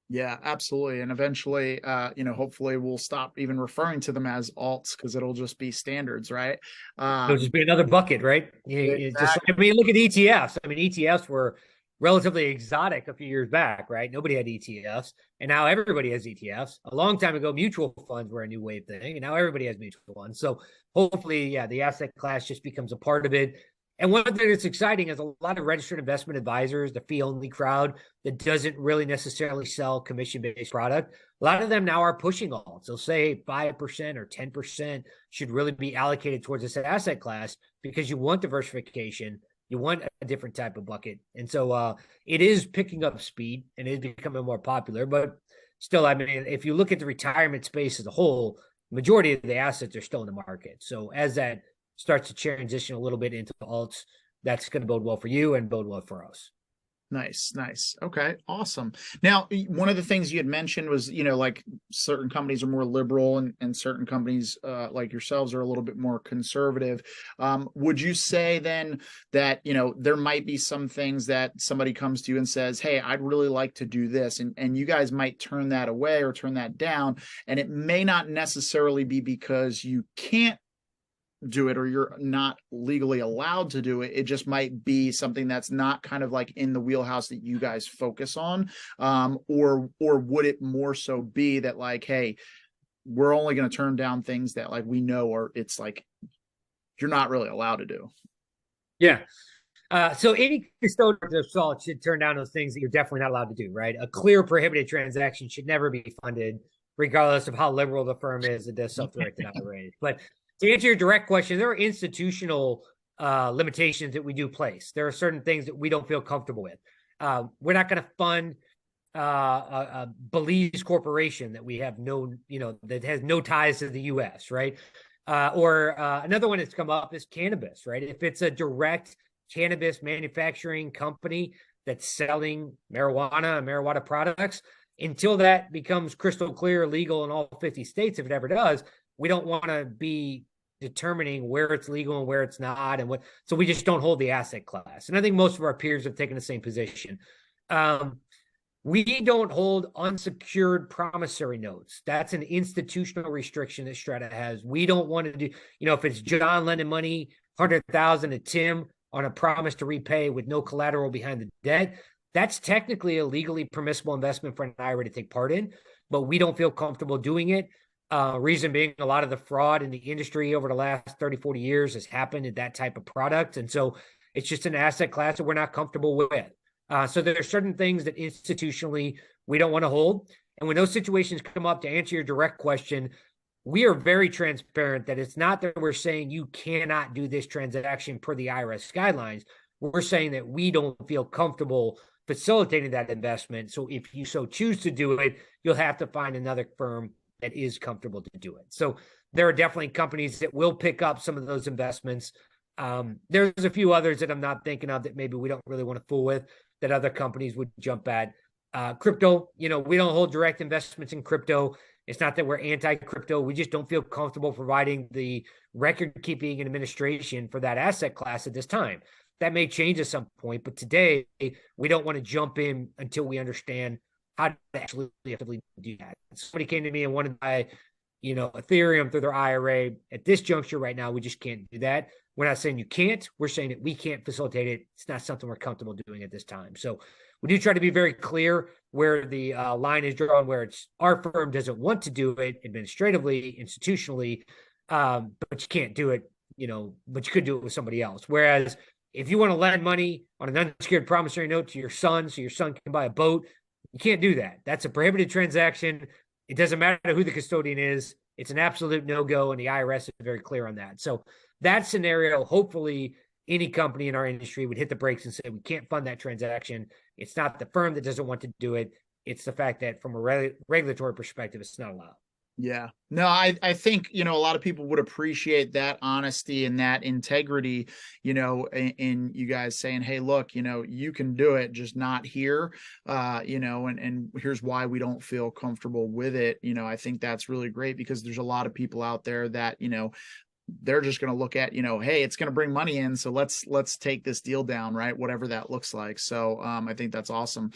Yeah, absolutely. And eventually, hopefully we'll stop even referring to them as alts, because it'll just be standards, right? It'll just be another bucket, right? Exactly. Look at ETFs. I mean, ETFs were relatively exotic a few years back, right? Nobody had ETFs, and now everybody has ETFs. A long time ago, mutual funds were a new wave thing, and now everybody has mutual funds. So hopefully, the asset class just becomes a part of it. And one thing that's exciting is a lot of registered investment advisors, the fee-only crowd that doesn't really necessarily sell commission-based product. A lot of them now are pushing alts. They'll say 5% or 10% should really be allocated towards this asset class, because you want diversification. You want a different type of bucket. And so it is picking up speed and it is becoming more popular. But still, I mean, if you look at the retirement space as a whole, the majority of the assets are still in the market. So as that starts to transition a little bit into alts, that's going to bode well for you and bode well for us. Nice. Okay, awesome. Now, one of the things you had mentioned was, like certain companies are more liberal and certain companies like yourselves are a little bit more conservative. Would you say then that, there might be some things that somebody comes to you and says, hey, I'd really like to do this, and you guys might turn that away or turn that down, and it may not necessarily be because you can't do it or you're not legally allowed to do it. It just might be something that's not kind of like in the wheelhouse that you guys focus on. Or would it more so be that like, hey, we're only going to turn down things that like we know, or it's like you're not really allowed to do. Yeah. So any custodian of salt should turn down those things that you're definitely not allowed to do, right? A clear prohibited transaction should never be funded, regardless of how liberal the firm is that does self-directed IRAs. But to answer your direct question, there are institutional limitations that we do place. There are certain things that we don't feel comfortable with. We're not going to fund a Belize corporation that we have no, that has no ties to the U.S., right? Or another one that's come up is cannabis, right? If it's a direct cannabis manufacturing company that's selling marijuana and marijuana products, until that becomes crystal clear legal in all 50 states, if it ever does, we don't want to be determining where it's legal and where it's not, and what. So we just don't hold the asset class. And I think most of our peers have taken the same position. We don't hold unsecured promissory notes. That's an institutional restriction that Strata has. We don't want to do, if it's John lending money, 100,000 to Tim on a promise to repay with no collateral behind the debt, that's technically a legally permissible investment for an IRA to take part in, but we don't feel comfortable doing it. Reason being, a lot of the fraud in the industry over the last 30, 40 years has happened in that type of product. And so it's just an asset class that we're not comfortable with. So there are certain things that institutionally we don't want to hold. And when those situations come up, to answer your direct question, we are very transparent that it's not that we're saying you cannot do this transaction per the IRS guidelines. We're saying that we don't feel comfortable facilitating that investment. So if you so choose to do it, you'll have to find another firm that is comfortable to do it. So there are definitely companies that will pick up some of those investments. There's a few others that I'm not thinking of that maybe we don't really want to fool with, that other companies would jump at. Crypto, we don't hold direct investments in crypto. It's not that we're anti-crypto. We just don't feel comfortable providing the record keeping and administration for that asset class at this time. That may change at some point, but today we don't want to jump in until we understand how to actually effectively do that. Somebody came to me and wanted to buy, Ethereum through their IRA. At this juncture right now, we just can't do that. We're not saying you can't. We're saying that we can't facilitate it. It's not something we're comfortable doing at this time. So we do try to be very clear where the line is drawn, where it's our firm doesn't want to do it administratively, institutionally, but you can't do it, but you could do it with somebody else. Whereas if you want to lend money on an unsecured promissory note to your son so your son can buy a boat, you can't do that. That's a prohibited transaction. It doesn't matter who the custodian is. It's an absolute no-go, and the IRS is very clear on that. So that scenario, hopefully any company in our industry would hit the brakes and say, we can't fund that transaction. It's not the firm that doesn't want to do it. It's the fact that from a regulatory perspective, it's not allowed. Yeah, no, I think, a lot of people would appreciate that honesty and that integrity, in you guys saying, hey, look, you can do it, just not here, and here's why we don't feel comfortable with it. I think that's really great, because there's a lot of people out there that, they're just going to look at, hey, it's going to bring money in, so let's take this deal down, right? Whatever that looks like. So I think that's awesome.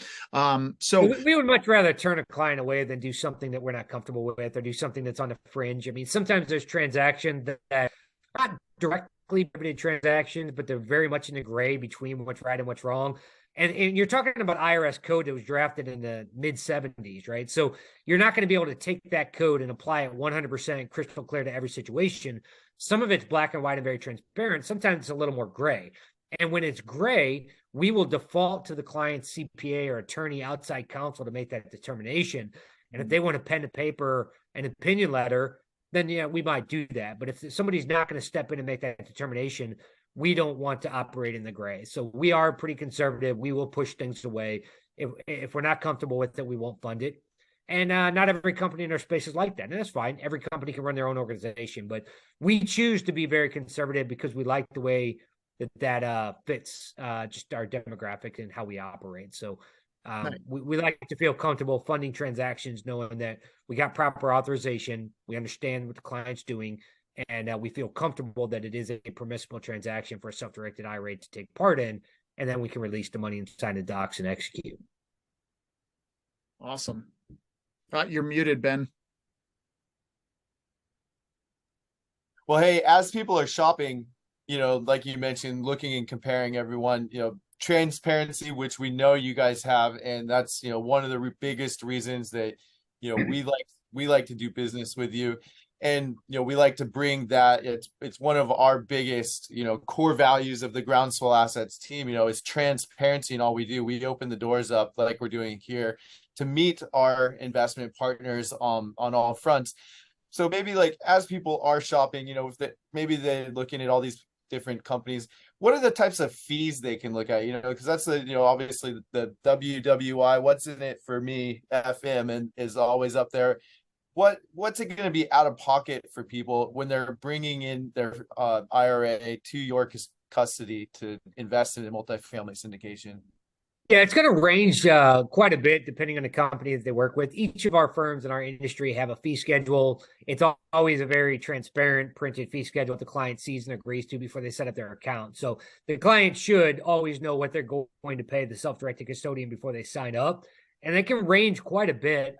So we would much rather turn a client away than do something that we're not comfortable with, or do something that's on the fringe. I mean, sometimes there's transactions that are not directly prohibited transactions, but they're very much in the gray between what's right and what's wrong. And you're talking about IRS code that was drafted in the mid 70s, right? So you're not going to be able to take that code and apply it 100% crystal clear to every situation. Some of it's black and white and very transparent. Sometimes it's a little more gray. And when it's gray, we will default to the client's CPA or attorney, outside counsel, to make that determination. And if they want to pen to paper an opinion letter, then yeah, we might do that. But if somebody's not going to step in and make that determination, we don't want to operate in the gray. So we are pretty conservative. We will push things away. If we're not comfortable with it, we won't fund it. And not every company in our space is like that. And that's fine. Every company can run their own organization. But we choose to be very conservative because we like the way that fits just our demographic and how we operate. So we like to feel comfortable funding transactions, knowing that we got proper authorization. We understand what the client's doing. And we feel comfortable that it is a permissible transaction for a self-directed IRA to take part in, and then we can release the money and sign the docs and execute. Awesome. You're muted, Ben. Well, hey, as people are shopping, like you mentioned, looking and comparing everyone, transparency, which we know you guys have, and that's, one of the biggest reasons that, we like to do business with you. And, we like to bring that. It's one of our biggest, core values of the Groundswell Assets team, is transparency in all we do. We open the doors up like we're doing here to meet our investment partners on all fronts. So maybe like as people are shopping, if maybe they're looking at all these different companies, what are the types of fees they can look at? Because that's the, obviously the WWI, what's in it for me, FM, and is always up there. What's it going to be out of pocket for people when they're bringing in their IRA to your custody to invest in a multifamily syndication? Yeah, it's going to range quite a bit depending on the company that they work with. Each of our firms in our industry have a fee schedule. It's always a very transparent printed fee schedule the client sees and agrees to before they set up their account. So the client should always know what they're going to pay the self-directed custodian before they sign up. And it can range quite a bit.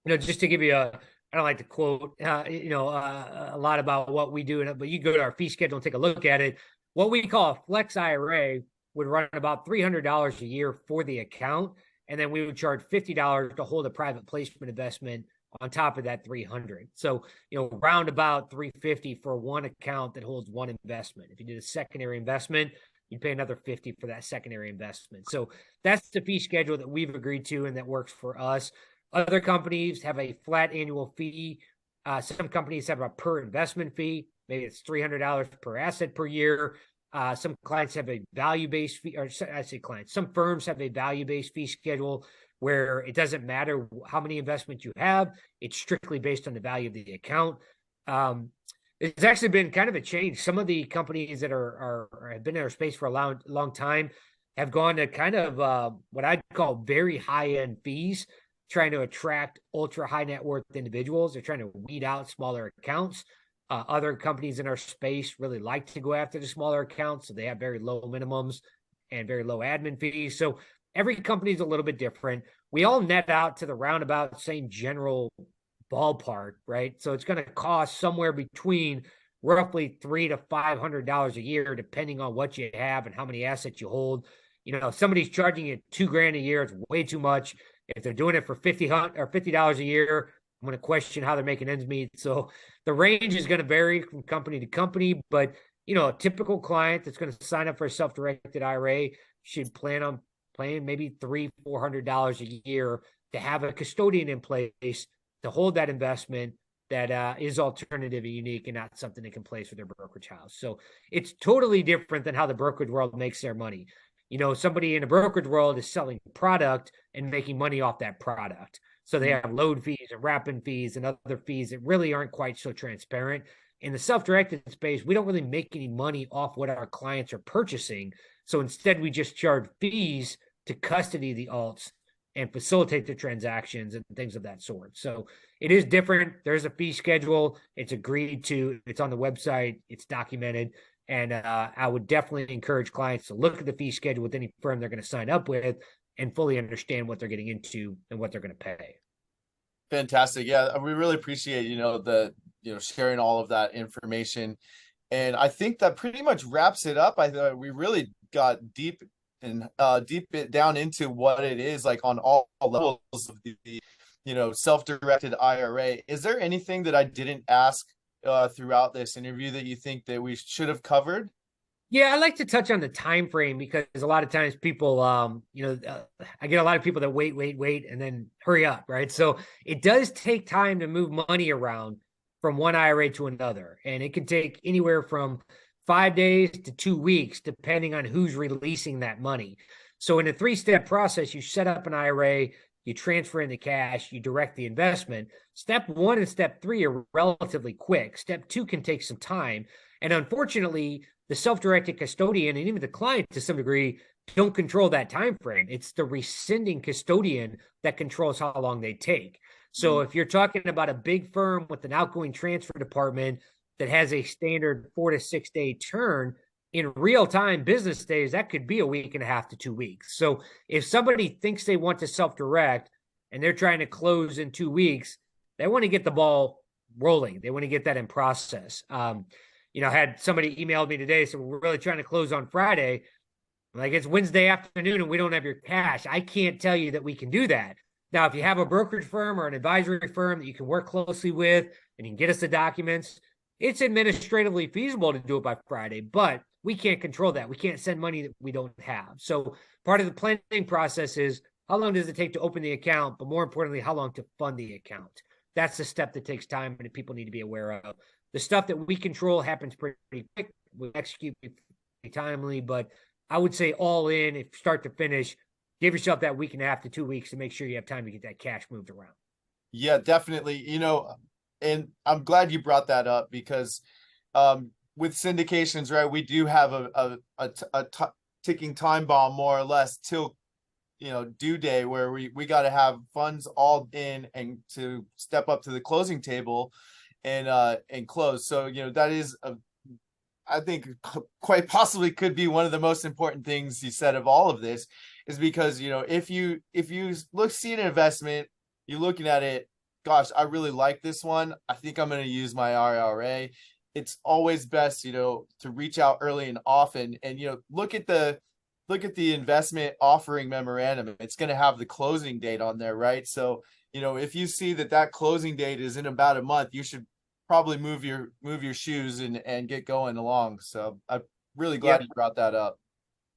Just to give you I don't like to quote, a lot about what we do, but you go to our fee schedule and take a look at it. What we call a flex IRA would run about $300 a year for the account. And then we would charge $50 to hold a private placement investment on top of that 300. So, round about 350 for one account that holds one investment. If you did a secondary investment, you'd pay another 50 for that secondary investment. So that's the fee schedule that we've agreed to and that works for us. Other companies have a flat annual fee. Some companies have a per investment fee. Maybe it's $300 per asset per year. Some clients have a value-based fee, or I say clients, some firms have a value-based fee schedule where it doesn't matter how many investments you have. It's strictly based on the value of the account. It's actually been kind of a change. Some of the companies that have been in our space for a long time have gone to kind of what I'd call very high-end fees, trying to attract ultra high net worth individuals. They're trying to weed out smaller accounts. Other companies in our space really like to go after the smaller accounts, so they have very low minimums and very low admin fees. So every company is a little bit different. We all net out to the roundabout same general ballpark, right? So it's going to cost somewhere between roughly $300 to $500 a year, depending on what you have and how many assets you hold. If somebody's charging you $2,000 a year, it's way too much. If they're doing it for $50 a year, I'm going to question how they're making ends meet. So the range is going to vary from company to company, but a typical client that's going to sign up for a self-directed IRA should plan on paying maybe $300-400 a year to have a custodian in place to hold that investment that is alternative and unique and not something they can place with their brokerage house. So it's totally different than how the brokerage world makes their money. Somebody in the brokerage world is selling product and making money off that product. So they have load fees and wrapping fees and other fees that really aren't quite so transparent. In the self-directed space, we don't really make any money off what our clients are purchasing. So instead, we just charge fees to custody the alts and facilitate the transactions and things of that sort. So it is different. There's a fee schedule. It's agreed to. It's on the website. It's documented. And I would definitely encourage clients to look at the fee schedule with any firm they're going to sign up with and fully understand what they're getting into and what they're going to pay. Fantastic. Yeah, we really appreciate, sharing all of that information. And I think that pretty much wraps it up. I thought we really got deep down into what it is like on all levels of the self-directed IRA. Is there anything that I didn't ask throughout this interview that you think that we should have covered? Yeah, I like to touch on the time frame because a lot of times people, I get a lot of people that wait, and then hurry up, right? So it does take time to move money around from one IRA to another, and it can take anywhere from 5 days to 2 weeks, depending on who's releasing that money. So in a 3-step process, you set up an IRA, you transfer in the cash, you direct the investment. Step 1 and step 3 are relatively quick. Step 2 can take some time. And unfortunately, the self-directed custodian and even the client to some degree don't control that time frame. It's the rescinding custodian that controls how long they take. So if you're talking about a big firm with an outgoing transfer department that has a standard 4 to 6 day turn, in real time business days, that could be a week and a half to 2 weeks. So if somebody thinks they want to self-direct and they're trying to close in 2 weeks, they want to get the ball rolling. They want to get that in process. You know, I had somebody emailed me today, so we're really trying to close on Friday. Like, it's Wednesday afternoon and we don't have your cash. I can't tell you that we can do that. Now, if you have a brokerage firm or an advisory firm that you can work closely with and you can get us the documents, it's administratively feasible to do it by Friday, but we can't control that. We can't send money that we don't have. So part of the planning process is, how long does it take to open the account? But more importantly, how long to fund the account? That's the step that takes time and that people need to be aware of. The stuff that we control happens pretty quick. We execute pretty timely, but I would say all in, if start to finish, give yourself that week and a half to 2 weeks to make sure you have time to get that cash moved around. Yeah, definitely. You know, and I'm glad you brought that up because with syndications, right, we do have a ticking time bomb more or less till, you know, due day, where we got to have funds all in and to step up to the closing table and close. So, you know, that is I think quite possibly could be one of the most important things you said of all of this, is because, you know, if you see an investment, you're looking at it, gosh, I really like this one, I think I'm going to use my IRA. It's always best, you know, to reach out early and often, and, you know, look at the investment offering memorandum. It's going to have the closing date on there, right? So, you know, if you see that closing date is in about a month, you should probably move your shoes and get going along. So I'm really glad you brought that up.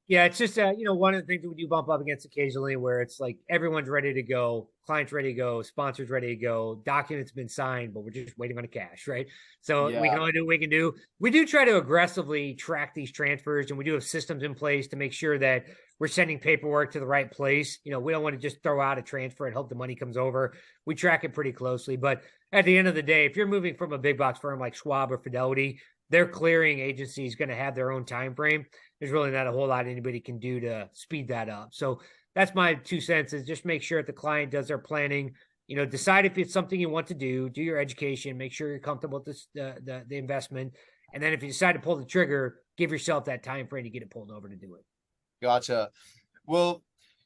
Yeah, it's just you know, one of the things that we do bump up against occasionally, where it's like everyone's ready to go, clients ready to go, sponsors ready to go, documents been signed, but we're just waiting on the cash, right? So we can only do what we can do. We do try to aggressively track these transfers, and we do have systems in place to make sure that we're sending paperwork to the right place. You know, we don't want to just throw out a transfer and hope the money comes over. We track it pretty closely, but at the end of the day, if you're moving from a big box firm like Schwab or Fidelity, their clearing agency is going to have their own time frame. There's really not a whole lot anybody can do to speed that up. So that's my 2 cents, is just make sure that the client does their planning, you know, decide if it's something you want to do your education, make sure you're comfortable with this, the investment. And then if you decide to pull the trigger, give yourself that time frame to get it pulled over to do it. Gotcha. Well,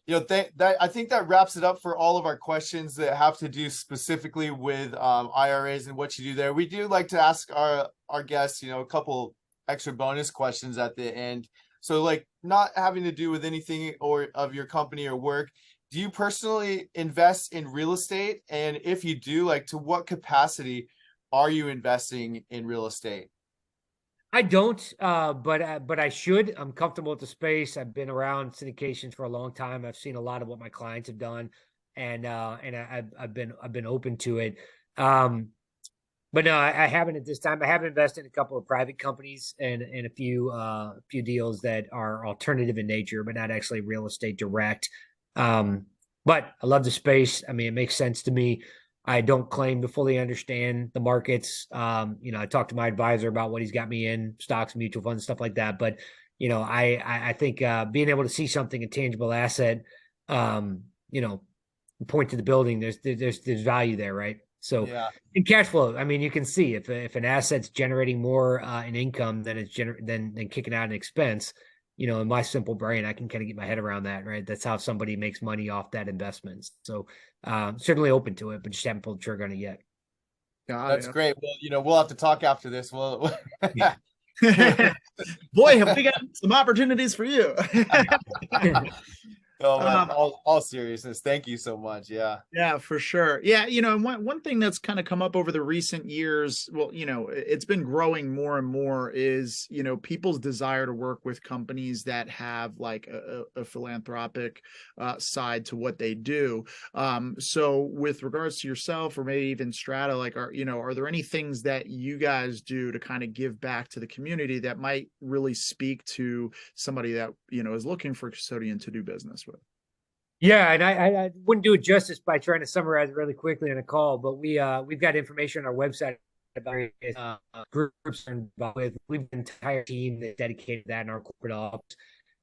you know, that I think that wraps it up for all of our questions that have to do specifically with IRAs and what you do there. We do like to ask our guests, you know, a couple extra bonus questions at the end. So, like, not having to do with anything or of your company or work, do you personally invest in real estate? And if you do, like, to what capacity are you investing in real estate? I don't, but I should. I'm comfortable with the space. I've been around syndications for a long time. I've seen a lot of what my clients have done, and I've been open to it. But no, I haven't at this time. I have invested in a couple of private companies and a few deals that are alternative in nature, but not actually real estate direct. But I love the space. I mean, it makes sense to me. I don't claim to fully understand the markets. You know, I talked to my advisor about what he's got me in, stocks, mutual funds, stuff like that. But, you know, I think being able to see something, a tangible asset, you know, point to the building, there's value there, right? So in cash flow, I mean, you can see if an asset's generating more in income than it's than kicking out an expense, you know, in my simple brain, I can kind of get my head around that, right? That's how somebody makes money off that investment. So certainly open to it, but just haven't pulled the trigger on it yet. That's great. Well, you know, we'll have to talk after this. Well, boy, have we got some opportunities for you. Oh, man, all seriousness, thank you so much. Yeah, for sure. Yeah, you know, one thing that's kind of come up over the recent years, well, you know, it's been growing more and more, is, you know, people's desire to work with companies that have like a philanthropic side to what they do. So with regards to yourself, or maybe even Strata, like, are there any things that you guys do to kind of give back to the community that might really speak to somebody that, you know, is looking for a custodian to do business with? Yeah, and I wouldn't do it justice by trying to summarize it really quickly on a call, but we've got information on our website about groups and with. We've an entire team that's dedicated to that in our corporate office.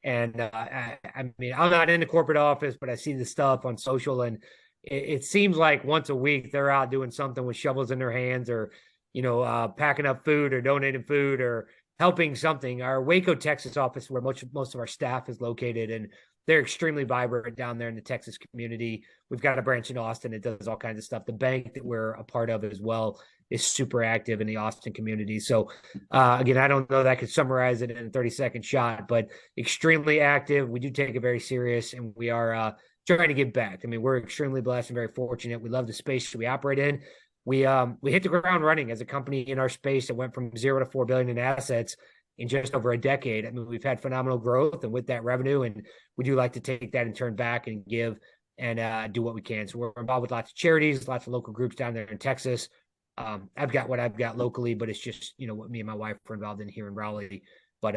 And I mean, I'm not in the corporate office, but I see the stuff on social, and it seems like once a week they're out doing something with shovels in their hands, or, you know, packing up food or donating food or helping something. Our Waco, Texas office, where most of our staff is located, and they're extremely vibrant down there in the Texas community. We've got a branch in Austin that does all kinds of stuff. The bank that we're a part of as well is super active in the Austin community. So again, I don't know that I could summarize it in a 30-second shot, but extremely active. We do take it very serious, and we are trying to give back. I mean, we're extremely blessed and very fortunate. We love the space we operate in. We hit the ground running as a company in our space that went from 0 to 4 billion in assets in just over a decade. I mean, we've had phenomenal growth, and with that revenue, and we do like to take that and turn back and give and do what we can. So we're involved with lots of charities, lots of local groups down there in Texas. I've got what I've got locally, but it's just, what me and my wife are involved in here in Raleigh. But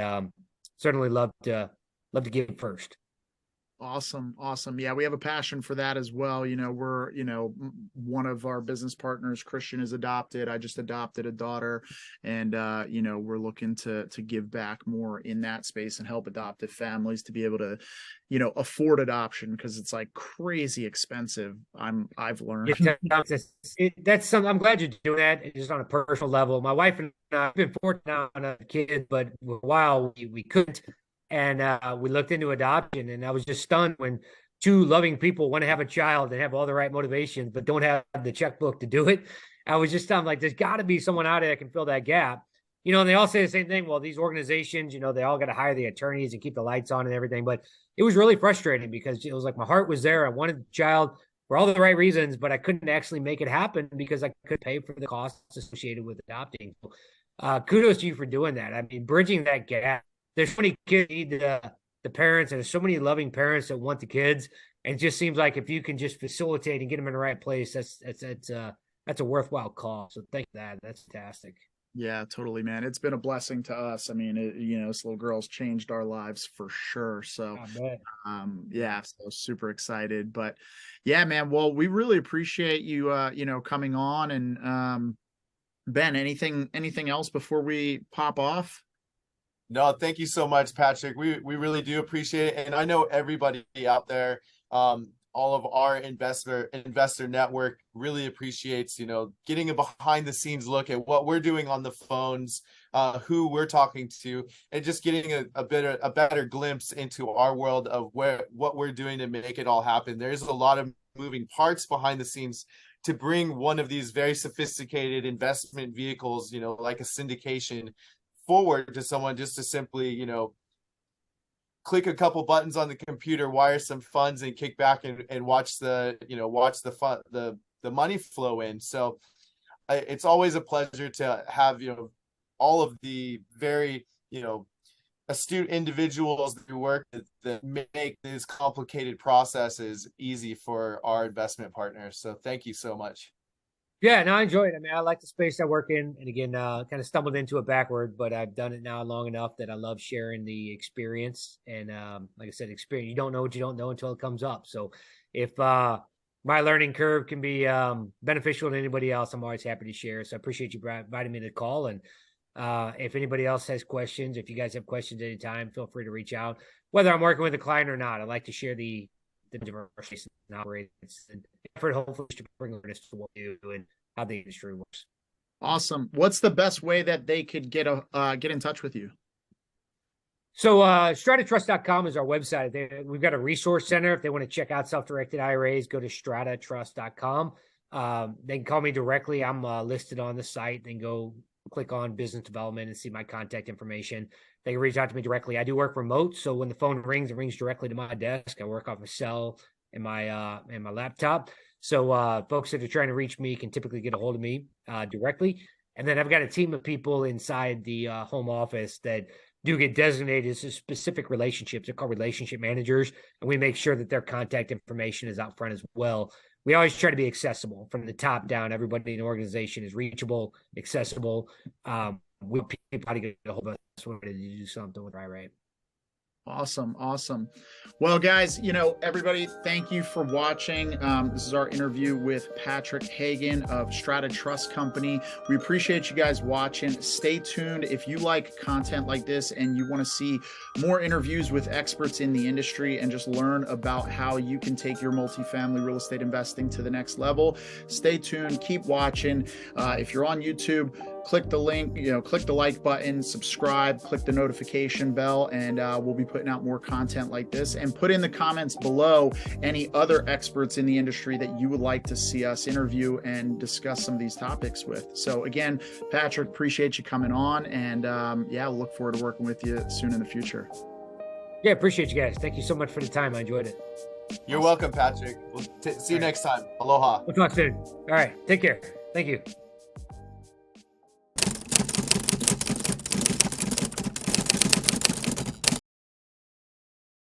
certainly love to give first. Awesome. Yeah, we have a passion for that as well. We're, one of our business partners, Christian, is adopted. I just adopted a daughter, and we're looking to give back more in that space and help adoptive families to be able to, afford adoption, because it's like crazy expensive. I've learned. That's something. I'm glad you're doing that, just on a personal level. My wife and I have been fortunate on a kid, but for a while we couldn't. And we looked into adoption, and I was just stunned when two loving people want to have a child and have all the right motivations, but don't have the checkbook to do it. I was just stunned, like, there's got to be someone out there that can fill that gap. And they all say the same thing. Well, these organizations, they all got to hire the attorneys and keep the lights on and everything. But it was really frustrating, because it was like my heart was there. I wanted the child for all the right reasons, but I couldn't actually make it happen because I couldn't pay for the costs associated with adopting. So, kudos to you for doing that. I mean, bridging that gap. There's so many kids need the parents, and there's so many loving parents that want the kids. And it just seems like if you can just facilitate and get them in the right place, that's a worthwhile cause. So thank you for that. That's fantastic. Yeah, totally, man. It's been a blessing to us. I mean, this little girl's changed our lives for sure. So, yeah, so super excited. But yeah, man. Well, we really appreciate you, coming on. And Ben, anything else before we pop off? No, thank you so much, Patrick. We really do appreciate it. And I know everybody out there, all of our investor network really appreciates, getting a behind the scenes look at what we're doing on the phones, who we're talking to, and just getting a better glimpse into our world of what we're doing to make it all happen. There's a lot of moving parts behind the scenes to bring one of these very sophisticated investment vehicles, like a syndication, forward to someone, just to simply, click a couple buttons on the computer, wire some funds, and kick back and watch the money flow in. So it's always a pleasure to have, all of the very, astute individuals that work that make these complicated processes easy for our investment partners. So thank you so much. Yeah, no, I enjoy it. I mean, I like the space I work in. And again, kind of stumbled into it backward, but I've done it now long enough that I love sharing the experience. And like I said, experience, you don't know what you don't know until it comes up. So if my learning curve can be beneficial to anybody else, I'm always happy to share. So I appreciate you inviting me to the call. And if anybody else has questions, if you guys have questions anytime, feel free to reach out, whether I'm working with a client or not. I like to share the diversity and operations and effort, hopefully, to bring awareness to what we do and how the industry works. Awesome. What's the best way that they could get in touch with you? So StrataTrust.com is our website. We've got a resource center. If they want to check out self-directed IRAs, go to StrataTrust.com. They can call me directly. I'm listed on the site. They can go click on business development and see my contact information. They can reach out to me directly. I do work remote, so when the phone rings, it rings directly to my desk. I work off a cell and my laptop. So folks that are trying to reach me can typically get a hold of me directly. And then I've got a team of people inside the home office that do get designated as specific relationships. They're called relationship managers, and we make sure that their contact information is out front as well. We always try to be accessible from the top down. Everybody in the organization is reachable, accessible. We want people to get a hold of us when we do something with IRA. Awesome. Well, guys, everybody, thank you for watching. This is our interview with Patrick Hagen of STRATA Trust Company. We appreciate you guys watching. Stay tuned. If you like content like this and you want to see more interviews with experts in the industry and just learn about how you can take your multifamily real estate investing to the next level, stay tuned. Keep watching. If you're on YouTube, click the link, click the like button, subscribe, click the notification bell, and we'll be putting out more content like this. And put in the comments below any other experts in the industry that you would like to see us interview and discuss some of these topics with. So again, Patrick, appreciate you coming on, and we'll look forward to working with you soon in the future. Yeah, appreciate you guys. Thank you so much for the time. I enjoyed it. You're welcome, Patrick. We'll see you next time. Aloha. We'll talk soon. All right. Take care. Thank you.